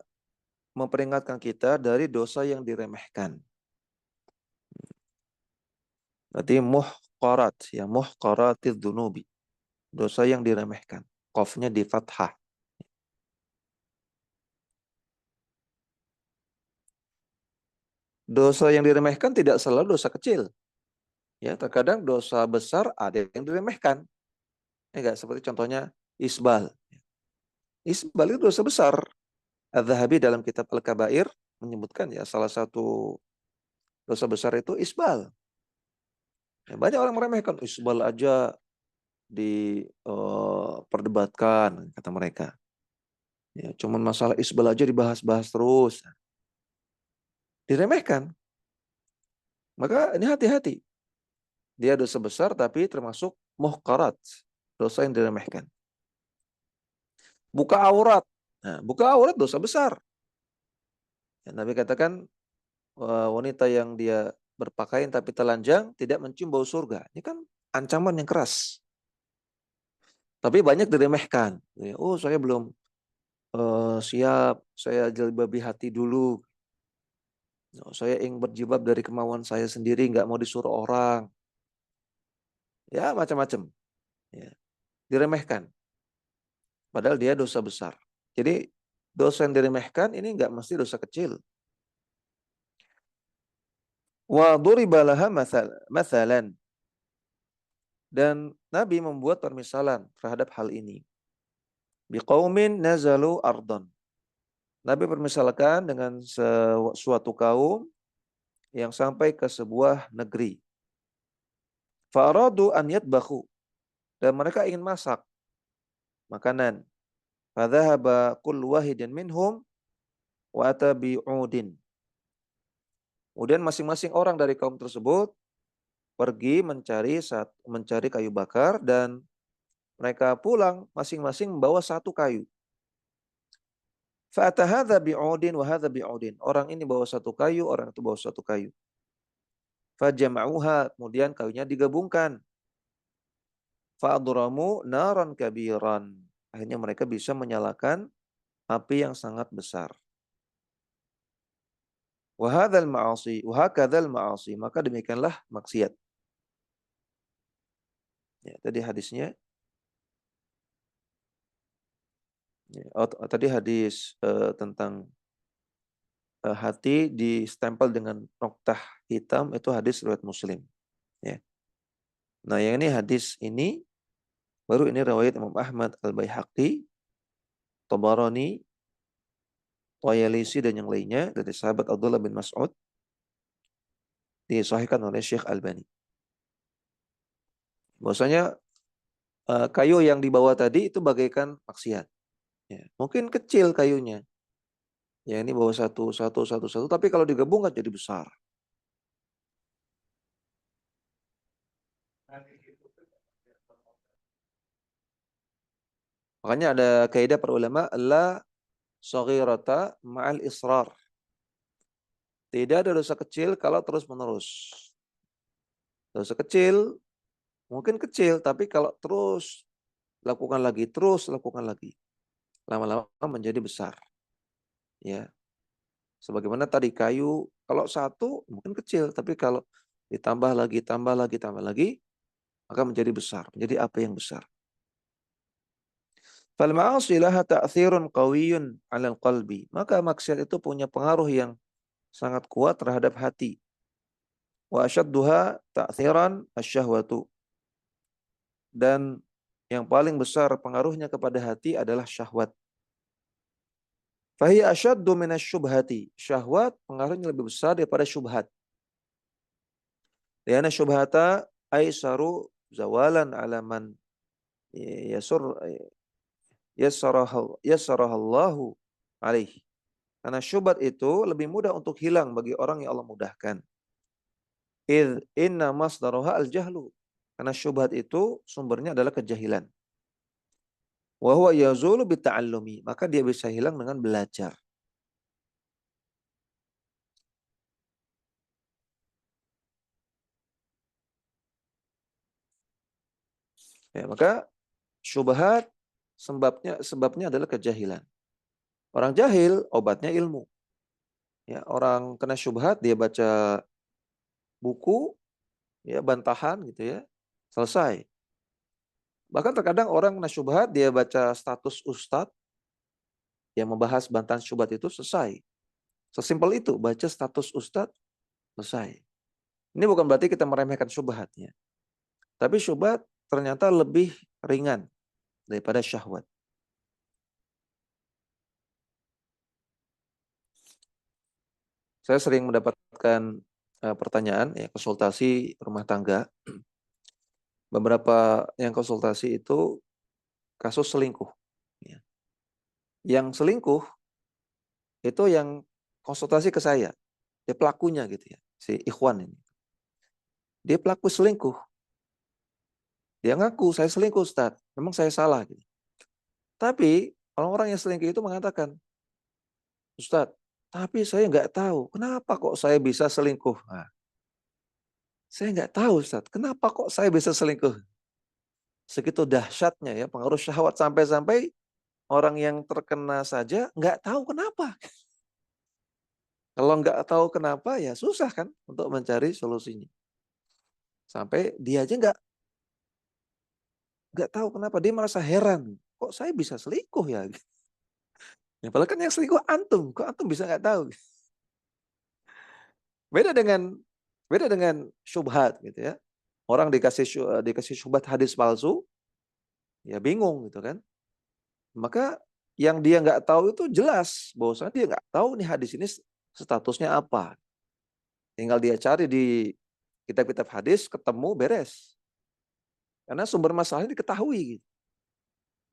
memperingatkan kita dari dosa yang diremehkan. Berarti muhqarat, ya, muhqaratidz dzunubi. Dosa yang diremehkan. Qafnya di fathah. Dosa yang diremehkan tidak selalu dosa kecil. Ya, terkadang dosa besar ada yang diremehkan. Ya, enggak, seperti contohnya isbal. Isbal itu dosa besar. Az-Zahabi dalam kitab Al-Kabair menyebutkan, ya, salah satu dosa besar itu isbal. Ya, banyak orang meremehkan, isbal aja diperdebatkan, kata mereka. Ya, cuman masalah isbal aja dibahas-bahas terus. Diremehkan. Maka ini hati-hati. Dia dosa besar tapi termasuk muhqarat. Dosa yang diremehkan. Buka aurat. Nah, buka aurat dosa besar. Ya, Nabi katakan, wanita yang dia berpakaian tapi telanjang tidak mencium bau surga. Ini kan ancaman yang keras. Tapi banyak diremehkan. Oh, saya belum siap, saya jilbabi hati dulu. Saya ingin berjilbab dari kemauan saya sendiri, nggak mau disuruh orang. Ya, macam-macam. Ya. diremehkan. Padahal dia dosa besar. Jadi dosa yang diremehkan ini nggak mesti dosa kecil. Wa duriba laha mathalan. Dan Nabi membuat permisalan terhadap hal ini. Biqaumin nazalu ardon. Nabi permisalkan dengan suatu kaum yang sampai ke sebuah negeri. Fa'aradu an yatbakhu. Dan mereka ingin masak makanan. Fadhahaba kullu wahidin minhum wa ata bi'udin. Kemudian masing-masing orang dari kaum tersebut pergi mencari kayu bakar dan mereka pulang masing-masing membawa satu kayu. Fa'ata hadza bi'udin wa hadza bi'udin. Orang ini bawa satu kayu, orang itu bawa satu kayu. Fajama'uha, kemudian kayunya digabungkan. Fa'adramu naran kabiran. Akhirnya mereka bisa menyalakan api yang sangat besar. Wa hadzal ma'asi, wa hakadzal ma'asi, maka demikianlah maksiat. Ya, tadi hadisnya. Ya, tadi hadis tentang hati distempel dengan noktah hitam itu hadis riwayat Muslim. Ya. Nah, yang ini hadis ini baru ini riwayat Imam Ahmad, Al-Baihaqi, Tabarani, Tayalisi dan yang lainnya dari sahabat Abdullah bin Mas'ud disahihkan oleh Syekh Albani. Bahwasanya kayu yang dibawa tadi itu bagaikan maksiat. Ya, mungkin kecil kayunya. Ya, ini bawa satu, tapi kalau digabungkan jadi besar. Makanya ada kaidah para ulama, la saghirata ma'al israr. Tidak ada dosa kecil kalau terus-menerus. Dosa kecil mungkin kecil, tapi kalau terus lakukan lagi, lama-lama menjadi besar. Ya, sebagaimana tadi kayu, kalau satu mungkin kecil, tapi kalau ditambah lagi, maka menjadi besar, menjadi api yang besar. Fal ma'asi laha ta'thirun qawiyyun 'alal qalbi. Maka maksiat itu punya pengaruh yang sangat kuat terhadap hati. Wa asyadduha ta'thiran asyahwatu. Dan yang paling besar pengaruhnya kepada hati adalah syahwat. Fahiya asyaddu minasyubhati. Syahwat pengaruhnya lebih besar daripada syubhat. Lianna syubhata aisaru zawalan ala man yassarahallahu alaihi. Karena syubhat itu lebih mudah untuk hilang bagi orang yang Allah mudahkan. Inna masdaruha al-jahlu. Karena syubhat itu sumbernya adalah kejahilan. Wa huwa yazulu bita'allumi. Maka dia bisa hilang dengan belajar. Ya, maka syubhat sebabnya adalah kejahilan. Orang jahil obatnya ilmu. Ya, orang kena syubhat dia baca buku, ya bantahan gitu ya, selesai. Bahkan terkadang orang kena syubhat dia baca status ustadz yang membahas bantahan syubhat itu selesai. Sesimpel itu, baca status ustadz selesai. Ini bukan berarti kita meremehkan syubhatnya. Tapi syubhat ternyata lebih ringan daripada syahwat. Saya sering mendapatkan pertanyaan, ya, konsultasi rumah tangga. Beberapa yang konsultasi itu kasus selingkuh. Ya. Yang selingkuh itu yang konsultasi ke saya. Dia pelakunya gitu ya, si ikhwan ini. Dia pelaku selingkuh. Dia ngaku, saya selingkuh Ustaz. Memang saya salah. Gitu. Tapi orang-orang yang selingkuh itu mengatakan, Ustaz, tapi saya nggak tahu kenapa kok saya bisa selingkuh. Nah, saya nggak tahu Ustaz, kenapa kok saya bisa selingkuh. Segitu dahsyatnya ya pengaruh syahwat sampai-sampai orang yang terkena saja nggak tahu kenapa. Kalau nggak tahu kenapa ya susah kan untuk mencari solusinya. Sampai dia aja nggak nggak tahu kenapa dia merasa heran. Kok saya bisa selingkuh ya? Ya, padahal kan yang selingkuh antum. Kok antum bisa nggak tahu? Beda dengan syubhat gitu ya. Orang dikasih syubhat hadis palsu, ya bingung gitu kan. Maka yang dia nggak tahu itu jelas bahwasanya dia nggak tahu nih hadis ini statusnya apa. Tinggal dia cari di kitab-kitab hadis, ketemu, beres. Karena sumber masalahnya diketahui gitu.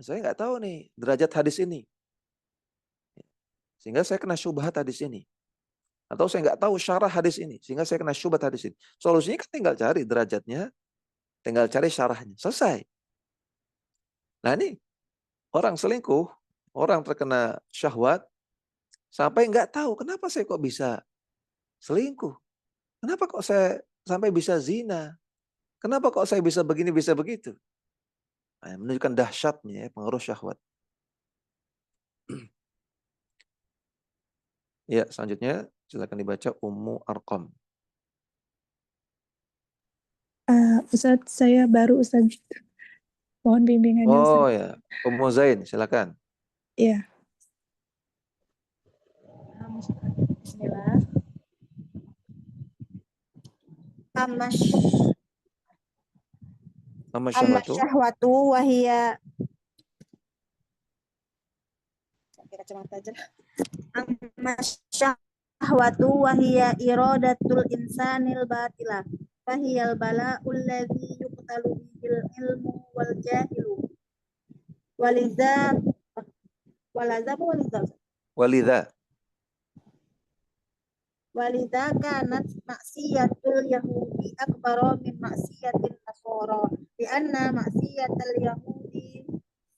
Saya nggak tahu nih derajat hadis ini. Sehingga saya kena syubhat hadis ini. Atau saya nggak tahu syarah hadis ini. Sehingga saya kena syubhat hadis ini. Solusinya kan tinggal cari derajatnya, tinggal cari syarahnya. Selesai. Nah ini orang selingkuh, orang terkena syahwat, sampai nggak tahu kenapa saya kok bisa selingkuh. Kenapa kok saya sampai bisa zina. Kenapa kok saya bisa begini, bisa begitu. Nah, menunjukkan dahsyatnya ya, pengaruh syahwat. Ya, selanjutnya silakan dibaca Ummu Arqam. Ustadz, saya baru Ustadz. Mohon bimbingannya Oh Ustadz. ya, Ummu Zain, silakan. Iya. Bismillah. Amma Amma syahwatu. syahwatu wahia kacamata aja. Amma syahwatu wahia iradatul insanil batila. Fahiyal bala'ul ladzi yuqtalu bihil ilmu wal jahilu. Waliza Walidha. Walidha kanat maksiatul yahudi akbaro min maksiatin nasara di anna maksiatul yahudi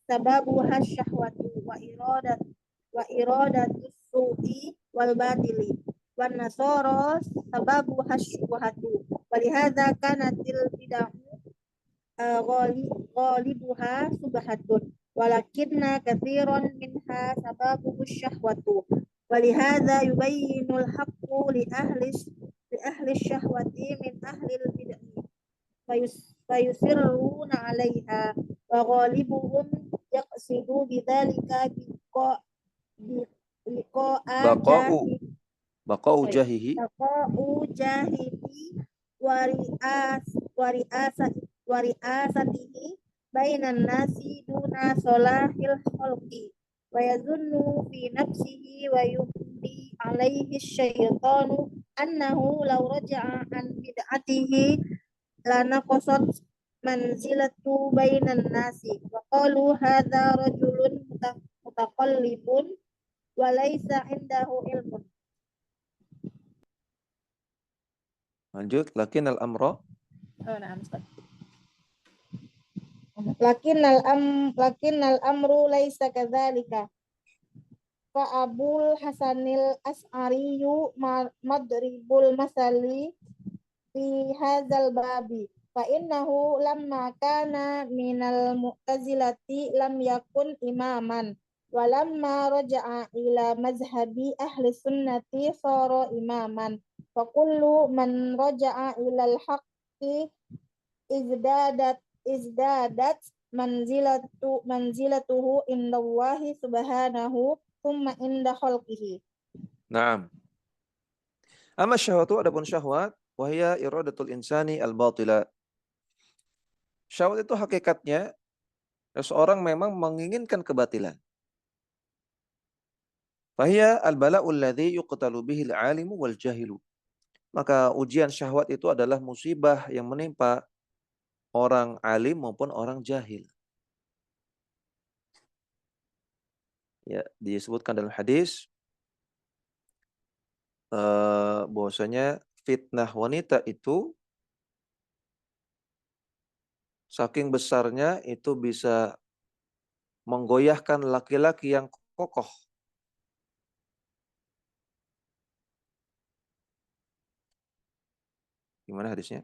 sababu hasyahwatu wa iradatus su'i wal batili wan nasara sababu hasyuhatu walihadza kanatil bid'ah ghalibuha subhatun walakinna katsiran minha sababu syahwatu walihadza yubayyinul haqqu li ahli syahwati min ahli bid'ah fayusirruna 'alaiha wa ghalibuhum yaqsidu bidzalika Baqa'u jahihi wari'asatihi bainan nasi duna solahil khalqi wa yazunnu fi nafsihi wa yumdi alaihi syaitanu annahu law raja'a an bid'atihi lanaqasat manzilatu bainan nasi wa qalu hadza rajulun mutaqallibun wa laisa indahu ilmun. Lanjut, lakinnal amra. Lakinnal amru laisa kadzalika. Fa Abul Hasanil As'ariyu madribul masali fi hadzal babi. Fa innahu lamma kana minal mu'tazilati lam yakun imaman. Walamma raja'a ila mazhabi ahli sunnati sara imaman. Fa kullu man raja'a ilal haqqi izdadat manzilatuhu indallahi subhanahu thumma inda khalqihi. Naam. Amma syahwatu, adapun syahwat, wahya iradatul insani al-batila. Syahwat itu hakikatnya seseorang memang menginginkan kebatilan. Fahya al-bala'ul ladzi yuqtalu bihil alimu wal jahilu. Maka ujian syahwat itu adalah musibah yang menimpa orang alim maupun orang jahil. Ya, disebutkan dalam hadis bahwasanya fitnah wanita itu saking besarnya itu bisa menggoyahkan laki-laki yang kokoh. Gimana hadisnya?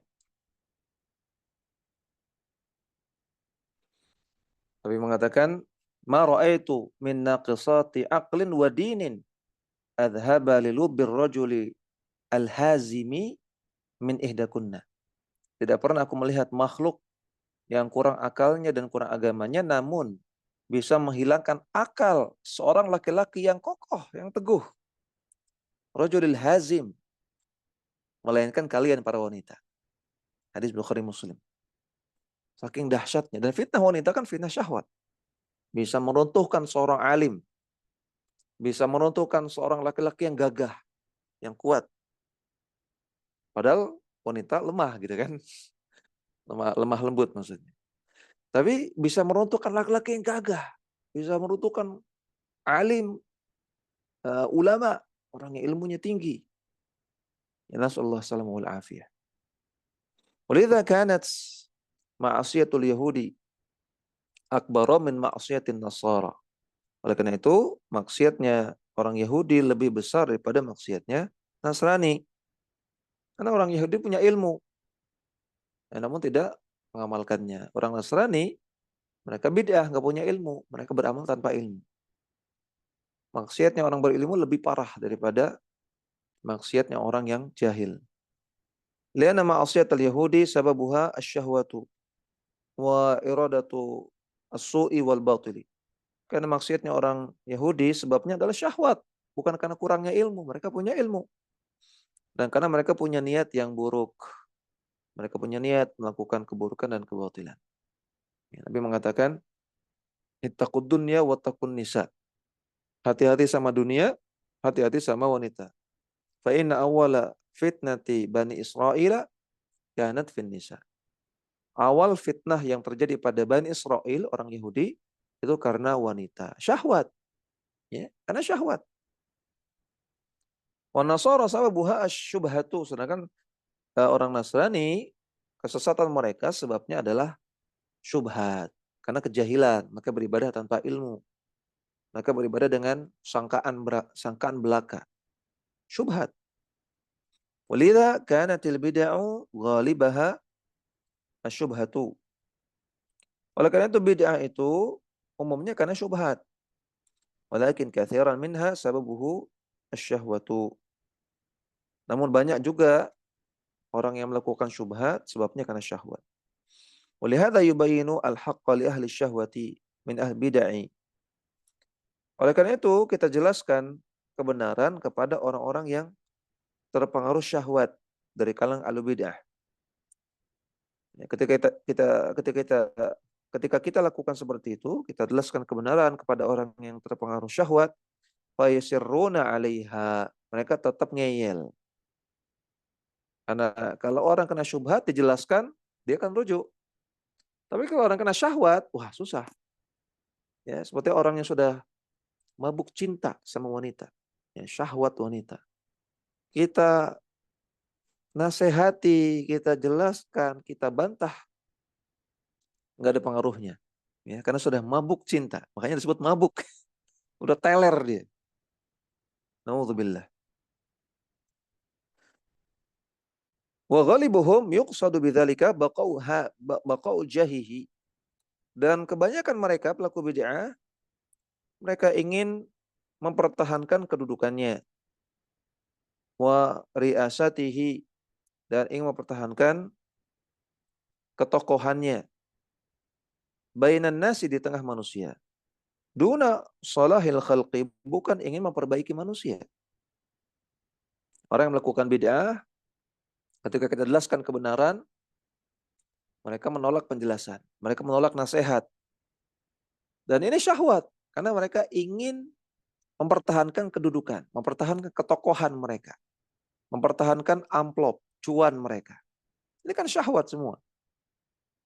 Tapi mengatakan, ma ra'aitu min naqisati aqlin wa dinin adhaba lilubbir rajuli al-hazimi min ihdakunna. Tidak pernah aku melihat makhluk yang kurang akalnya dan kurang agamanya, namun bisa menghilangkan akal seorang laki-laki yang kokoh, yang teguh. Rajulil hazim, melainkan kalian para wanita. Hadis Bukhari Muslim. Saking dahsyatnya. Dan fitnah wanita kan fitnah syahwat. Bisa meruntuhkan seorang alim. Bisa meruntuhkan seorang laki-laki yang gagah, yang kuat. Padahal wanita lemah gitu kan. Lemah lembut maksudnya. Tapi bisa meruntuhkan laki-laki yang gagah. Bisa meruntuhkan alim, ulama, orang yang ilmunya tinggi. Ya nasallahu salamu wal afiyah. Walidha kanat ma'asiyatul Yahudi akbara min ma'asiyatin Nasara. Oleh karena itu, maksiatnya orang Yahudi lebih besar daripada maksiatnya Nasrani. Karena orang Yahudi punya ilmu, namun tidak mengamalkannya. Orang Nasrani, mereka bid'ah, nggak punya ilmu. Mereka beramal tanpa ilmu. Maksiatnya orang berilmu lebih parah daripada maksiatnya orang yang jahil. Lianna ma'asiyatul Yahudi sababuha asyahwatu wa iradatu as-su'i wal batili. Karena maksiatnya orang Yahudi sebabnya adalah syahwat, bukan karena kurangnya ilmu. Mereka punya ilmu. Dan karena mereka punya niat yang buruk. Mereka punya niat melakukan keburukan dan kebatilan. Ya, Nabi mengatakan, ittaqud dunya wattaqun nisa. Hati-hati sama dunia, hati-hati sama wanita. Fa inna awwala fitnati Bani Israila kanat fin nisa. Awal fitnah yang terjadi pada Bani Israel, orang Yahudi, itu karena wanita. Syahwat. Ya, karena syahwat. Wa nasara sababuha asyubhatu. Sedangkan orang Nasrani, kesesatan mereka sebabnya adalah syubhat. Karena kejahilan. Maka beribadah tanpa ilmu. Maka beribadah dengan sangkaan belaka. Syubhat. Walidha kanatil bid'u ghalibaha asyubhatu. Oleh karena itu bid'ah itu umumnya karena syubhat. Walakin katsiran minha sababuhu asyahwatu. Namun banyak juga orang yang melakukan syubhat sebabnya karena syahwat. Walihada yubayinu al-haqqa li ahli syahwati min ahli bid'ah. Oleh karena itu kita jelaskan kebenaran kepada orang-orang yang terpengaruh syahwat dari kalangan ahli bid'ah. Ya, ketika kita lakukan seperti itu, kita jelaskan kebenaran kepada orang yang terpengaruh syahwat, fa yusirruna 'alaiha. Mereka tetap ngeyel. Karena kalau orang kena syubhat dijelaskan, dia akan rujuk. Tapi kalau orang kena syahwat, wah susah. Ya, seperti orang yang sudah mabuk cinta sama wanita. Ya, syahwat wanita. Kita nasihati, kita jelaskan, kita bantah, nggak ada pengaruhnya. Ya, karena sudah mabuk cinta. Makanya disebut mabuk. Udah teler dia. Nauzubillah. Wa ghalibuhum yuqsadu bidzalika baqau jahihi. Dan kebanyakan mereka pelaku bid'ah, mereka ingin mempertahankan kedudukannya. Wa riasatihi, dan ingin mempertahankan ketokohannya. Bainan nasi, di tengah manusia. Duna salahil khalqi, bukan ingin memperbaiki manusia. Orang yang melakukan bid'ah, ketika kita jelaskan kebenaran, mereka menolak penjelasan. Mereka menolak nasihat. Dan ini syahwat. Karena mereka ingin mempertahankan kedudukan. Mempertahankan ketokohan mereka. Mempertahankan amplop, cuan mereka. Ini kan syahwat semua.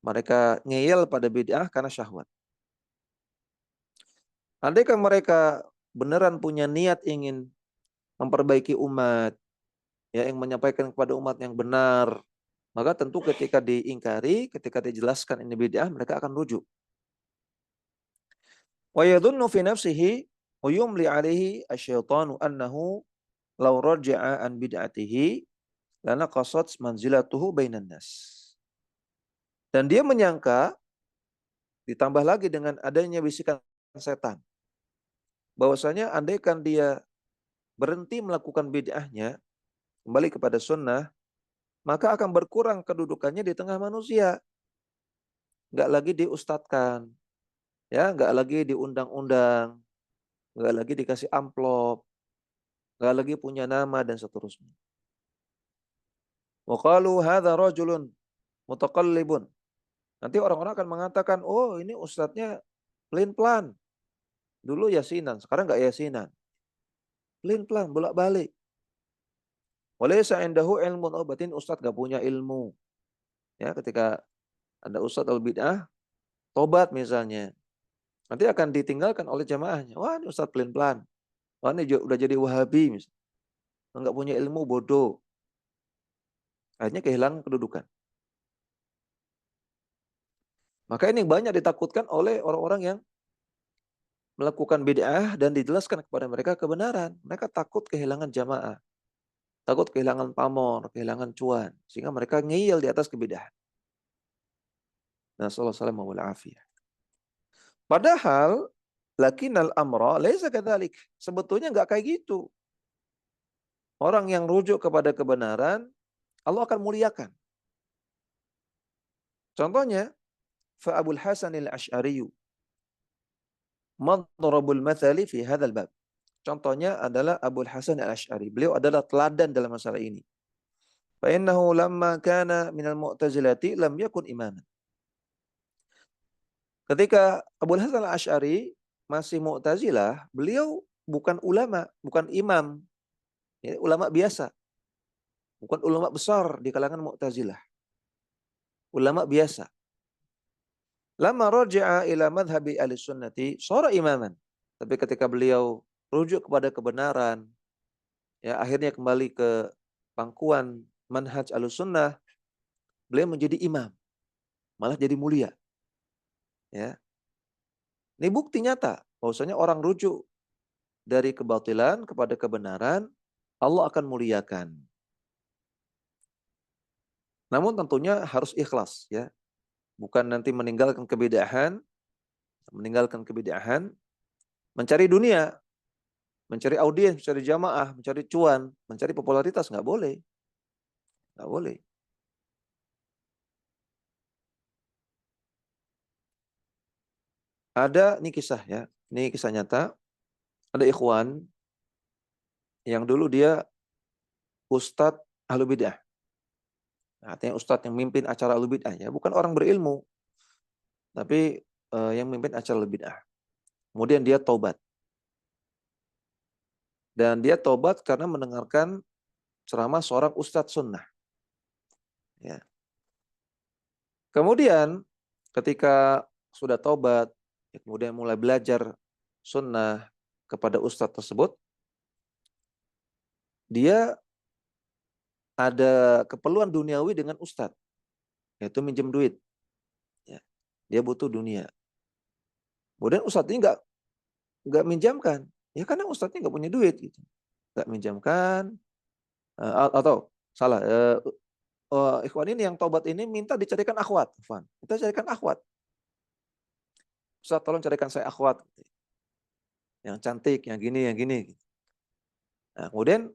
Mereka ngeyel pada bid'ah karena syahwat. Andaikan mereka beneran punya niat ingin memperbaiki umat, ya, yang menyampaikan kepada umat yang benar, maka tentu ketika diingkari, ketika dijelaskan ini bid'ah, mereka akan rujuk. Wa yadhunnu fi nafsihi wa yumli alaihi asyaitanu annahu law raja'a an bid'atihi lana qasat manzilatuhu bainan nas. Dan dia menyangka, ditambah lagi dengan adanya bisikan setan, bahwasanya andaikan dia berhenti melakukan bid'ahnya, kembali kepada sunnah, maka akan berkurang kedudukannya di tengah manusia. nggak lagi diustadkan, ya, nggak lagi diundang-undang, nggak lagi dikasih amplop, nggak lagi punya nama dan seterusnya. Wa qalu hadza rajulun mutaqallibun. Nanti orang-orang akan mengatakan, oh ini ustadznya pelin-pelan. Dulu yasinan, sekarang nggak yasinan. Pelin-pelan, bolak-balik. Walaysa indahu ilmun, oh berarti ustadz nggak punya ilmu. Ya, ketika ada ustadz al-bid'ah, tobat misalnya, nanti akan ditinggalkan oleh jamaahnya. Wah, ini ustadz pelin-pelan. Wah, ini udah jadi wahabi misalnya. Nggak punya ilmu, bodoh. Akhirnya kehilangan kedudukan. Maka ini banyak ditakutkan oleh orang-orang yang melakukan bid'ah dan dijelaskan kepada mereka kebenaran. Mereka takut kehilangan jamaah. Takut kehilangan pamor, kehilangan cuan. Sehingga mereka ngeyel di atas kebid'ahan. Nasallallahu alaihi wasallam. Padahal lakinnal amra laisa kadzalik. Sebetulnya enggak kayak gitu. Orang yang rujuk kepada kebenaran, Allah akan muliakan. Contohnya, fa Abul Hasan al-Asy'ari madhrabul mathali fi hadzal bab. Contohnya adalah Abul Hasan al-Asy'ari. Beliau adalah teladan dalam masalah ini. Fa innahu lamma kana minal mu'tazilati lam yakun imaman. Ketika Abul Hasan al-Asy'ari masih Mu'tazilah, beliau bukan ulama, bukan imam. Ya, ulama biasa. Bukan ulama besar di kalangan Mu'tazilah. Ulama biasa. Lama raja'a ila madhhabi ahli-sunnati, shara imaman. Tapi ketika beliau rujuk kepada kebenaran, ya akhirnya kembali ke pangkuan manhaj ahli-sunnah, beliau menjadi imam. Malah jadi mulia. Ya. Ini bukti nyata bahwasanya orang rujuk dari kebatilan kepada kebenaran, Allah akan muliakan. Namun tentunya harus ikhlas, ya. Bukan nanti meninggalkan kebid'ahan, mencari dunia, mencari audiens, mencari jamaah, mencari cuan, mencari popularitas, nggak boleh. Nggak boleh. Ada, ini kisah ya, ini kisah nyata. Ada ikhwan yang dulu dia ustadz ahlu bid'ah. Artinya ustadz yang mimpin acara ahlu bid'ah, ya, bukan orang berilmu, tapi yang mimpin acara ahlu bid'ah. Kemudian dia taubat. Dan dia taubat karena mendengarkan ceramah seorang ustadz sunnah. Ya. Kemudian ketika sudah taubat, ya, kemudian mulai belajar sunnah kepada ustadz tersebut, dia ada keperluan duniawi dengan ustadz, yaitu minjem duit. Ya. Dia butuh dunia. Kemudian ustadz ini nggak minjamkan, ya karena ustadznya nggak punya duit, gitu. Nggak minjamkan, atau salah. Ikhwan ini yang taubat ini minta dicarikan akhwat. Kita carikan akhwat. Ustaz, tolong carikan saya akhwat. Yang cantik, yang gini, yang gini. Nah, kemudian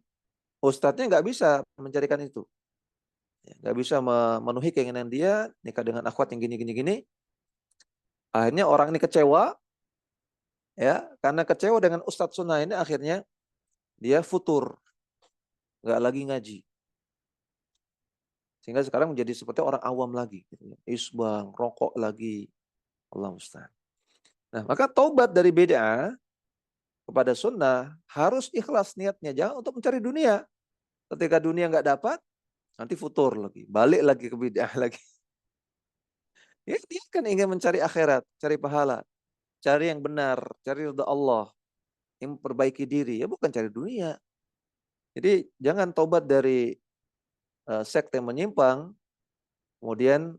ustadznya nggak bisa mencarikan itu. Nggak bisa memenuhi keinginan dia, nikah dengan akhwat yang gini, gini, gini. Akhirnya orang ini kecewa. Ya, karena kecewa dengan ustadz sunnah ini, akhirnya dia futur. Nggak lagi ngaji. Sehingga sekarang menjadi seperti orang awam lagi. Isbang, rokok lagi. Allah musta'an. Nah, maka taubat dari bid'ah kepada sunnah harus ikhlas niatnya. Jangan untuk mencari dunia. Ketika dunia nggak dapat, nanti futur lagi. Balik lagi ke bid'ah lagi. Ya, dia kan ingin mencari akhirat, cari pahala. Cari yang benar, cari ridha Allah. Yang memperbaiki diri. Ya bukan cari dunia. Jadi jangan taubat dari sekte menyimpang, kemudian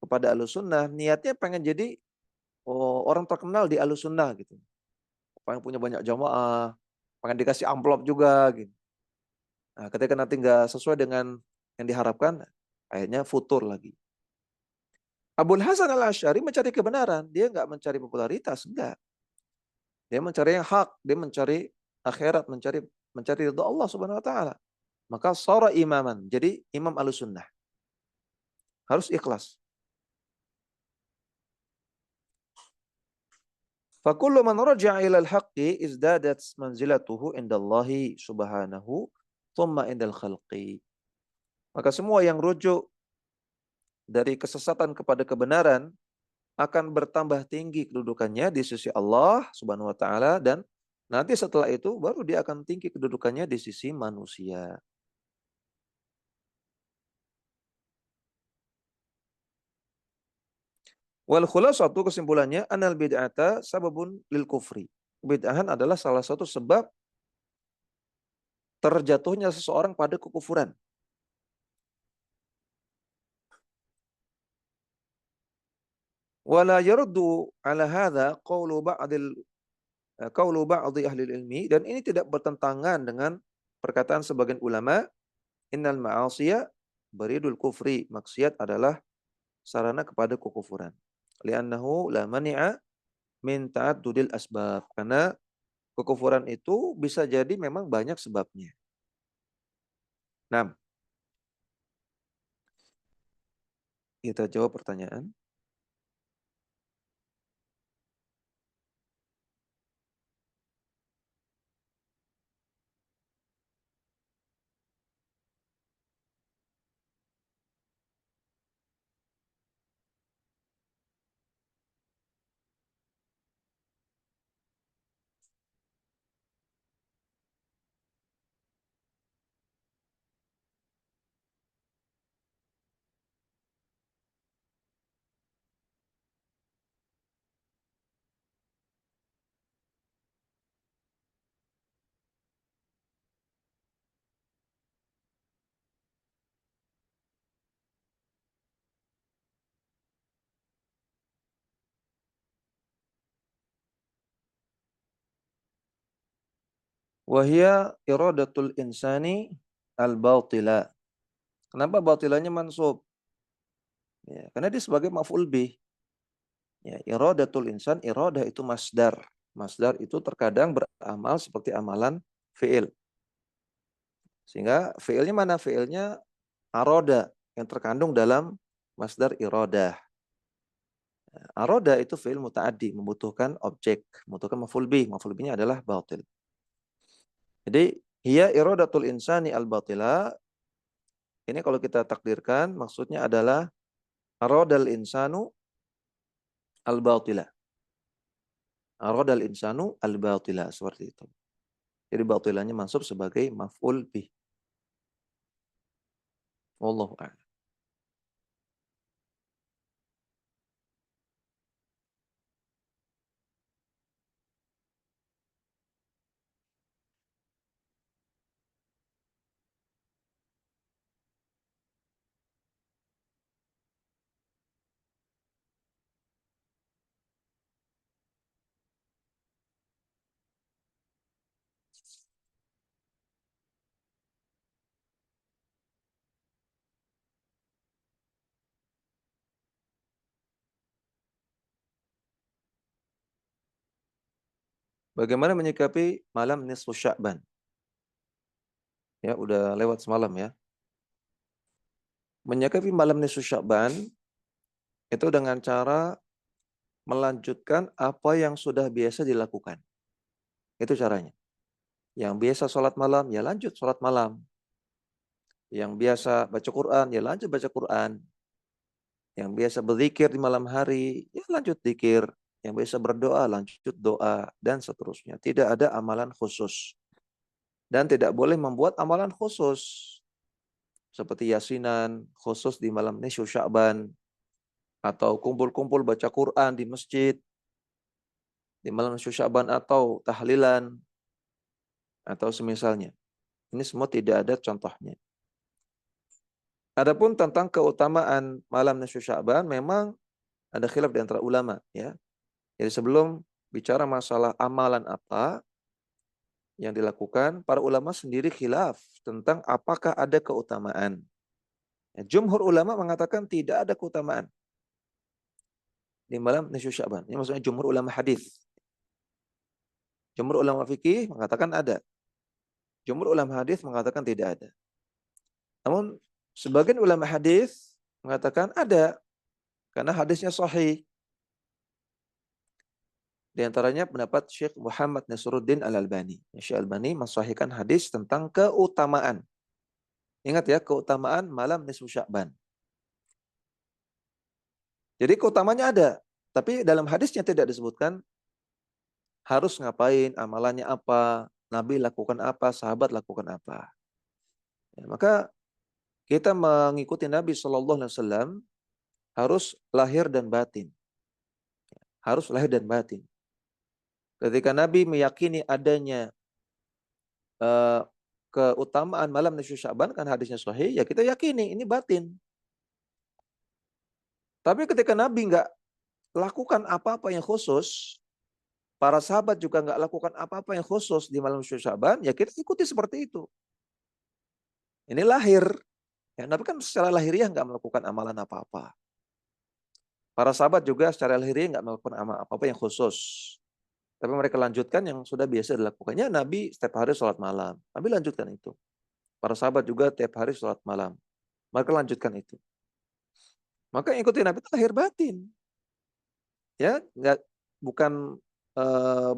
kepada Ahlussunnah, niatnya pengen jadi orang terkenal di Ahlussunnah gitu. Pengen punya banyak jamaah, pengen dikasih amplop juga gitu. Nah, ketika nanti nggak sesuai dengan yang diharapkan, akhirnya futur lagi. Abul Hasan al-Asy'ari mencari kebenaran, dia nggak mencari popularitas, enggak. Dia mencari yang hak, dia mencari akhirat, mencari ridha Allah Subhanahu wa taala. Maka shara imaman, jadi imam Ahlussunnah. Harus ikhlas. Fakullu man raja'a ilal haqqi izdadat manzilatuhu indallahi subhanahu thumma indal khalqi. Maka semua yang rujuk dari kesesatan kepada kebenaran akan bertambah tinggi kedudukannya di sisi Allah Subhanahu wa taala, dan nanti setelah itu baru dia akan tinggi kedudukannya di sisi manusia. Wal khulasatu, kesimpulannya, anal bid'ata sababun lil kufri. Bid'ahan adalah salah satu sebab terjatuhnya seseorang pada kekufuran. Wala yaruddu ala hadha qawlu ba'di ahli ilmi, dan ini tidak bertentangan dengan perkataan sebagian ulama, innal ma'asiya baridul kufri, maksiat adalah sarana kepada kekufuran. Li'annahu la mani'a min ta'addudil asbab, karena kekufuran itu bisa jadi memang banyak sebabnya. Nah, kita jawab pertanyaan. Wahia iradatul insani al-batila. Kenapa batilanya mansub? Ya, karena dia sebagai maf'ul bih. Ya, iradatul insan, iradah itu masdar. Masdar itu terkadang beramal seperti amalan fi'il. Sehingga fi'ilnya mana? Fi'ilnya aroda, yang terkandung dalam masdar iradah. Aroda itu fi'il muta'addi, membutuhkan objek, membutuhkan maf'ul bih. Maf'ul bihnya adalah batil. Jadi, hiya iradatul insani al-batila. Ini kalau kita takdirkan, maksudnya adalah aradal insanu al-batila. Aradal insanu al-batila, seperti itu. Jadi batilanya mansub sebagai maf'ul bih. Wallahu a'lam. Bagaimana menyikapi malam nisfu Sya'ban? Ya, udah lewat semalam ya. Menyikapi malam nisfu Sya'ban itu dengan cara melanjutkan apa yang sudah biasa dilakukan. Itu caranya. Yang biasa sholat malam, ya lanjut sholat malam. Yang biasa baca Quran, ya lanjut baca Quran. Yang biasa berzikir di malam hari, ya lanjut zikir. Yang biasa berdoa, lanjut doa, dan seterusnya. Tidak ada amalan khusus. Dan tidak boleh membuat amalan khusus. Seperti yasinan, khusus di malam nisfu Sya'ban. Atau kumpul-kumpul baca Quran di masjid. Di malam nisfu Sya'ban, atau tahlilan. Atau semisalnya. Ini semua tidak ada contohnya. Adapun tentang keutamaan malam nisfu Sya'ban, memang ada khilaf di antara ulama, ya. Jadi sebelum bicara masalah amalan apa yang dilakukan, para ulama sendiri khilaf tentang apakah ada keutamaan. Ya, jumhur ulama mengatakan tidak ada keutamaan di malam nisfu Sya'ban. Ini maksudnya jumhur ulama hadis. Jumhur ulama fikih mengatakan ada. Jumhur ulama hadis mengatakan tidak ada. Namun sebagian ulama hadis mengatakan ada, karena hadisnya sahih. Di antaranya pendapat Syekh Muhammad Nasruddin Al-Albani. Syekh Al-Albani mensahihkan hadis tentang keutamaan. Ingat ya, keutamaan malam nisfu Sya'ban. Jadi keutamanya ada, tapi dalam hadisnya tidak disebutkan harus ngapain, amalannya apa, Nabi lakukan apa, sahabat lakukan apa. Ya, maka kita mengikuti Nabi SAW harus lahir dan batin. Harus lahir dan batin. Ketika Nabi meyakini adanya keutamaan malam nisfu Sya'ban, kan hadisnya sahih, ya kita yakini ini batin. Tapi ketika Nabi nggak lakukan apa-apa yang khusus, para sahabat juga nggak lakukan apa-apa yang khusus di malam nisfu Sya'ban, ya kita ikuti seperti itu. Ini lahir. Ya, Nabi kan secara lahiriah nggak melakukan amalan apa-apa. Para sahabat juga secara lahiriah nggak melakukan apa-apa yang khusus. Tapi mereka lanjutkan yang sudah biasa dilakukannya. Nabi setiap hari sholat malam. Nabi lanjutkan itu. Para sahabat juga setiap hari sholat malam. Mereka lanjutkan itu. Maka yang ikuti Nabi itu lahir batin. Ya, bukan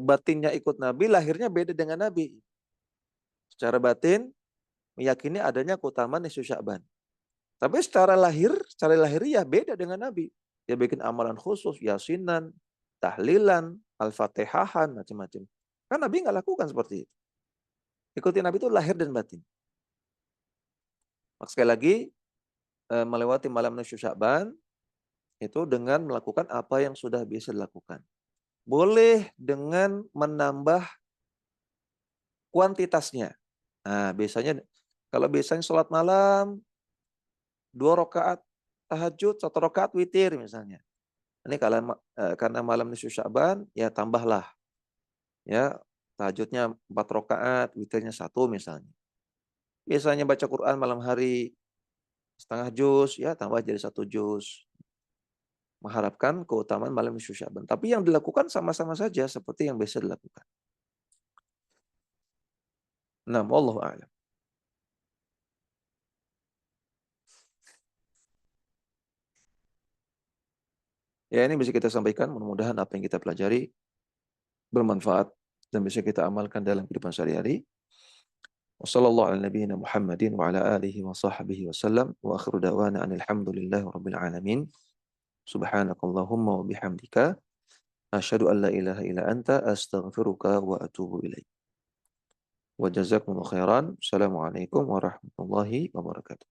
batinnya ikut Nabi, lahirnya beda dengan Nabi. Secara batin meyakini adanya keutamaan nisfu Sya'ban. Tapi secara lahiriah beda dengan Nabi. Dia bikin amalan khusus, yasinan, tahlilan, al-fatihahan, macam-macam. Kan Nabi nggak lakukan seperti itu. Ikuti Nabi itu lahir dan batin. Maka sekali lagi, melewati malam nisfu Sya'ban itu dengan melakukan apa yang sudah biasa dilakukan. Boleh dengan menambah kuantitasnya. Nah, kalau biasanya sholat malam 2 rakaat tahajud, 1 rakaat witir misalnya. Ini karena malam nisfu Sya'ban, ya tambahlah. Ya, tahajudnya 4 rakaat, witirnya 1 misalnya. Biasanya baca Quran malam hari setengah juz, ya tambah jadi 1 juz. Mengharapkan keutamaan malam nisfu Sya'ban. Tapi yang dilakukan sama-sama saja seperti yang biasa dilakukan. Nah, wallahu a'lam. Ya, ini bisa kita sampaikan. Mudah-mudahan apa yang kita pelajari bermanfaat dan bisa kita amalkan dalam kehidupan sehari-hari. Wassallallahu ala nabiyyina Muhammadin wa ala alihi wa sahbihi wasallam. Wa akhiru da'wana alhamdulillahi rabbil alamin. Subhanakallahumma wa bihamdika asyhadu an la ilaha illa anta astaghfiruka wa atubu ilaik. Wa jazakumullahu khairan. Assalamualaikum warahmatullahi wabarakatuh.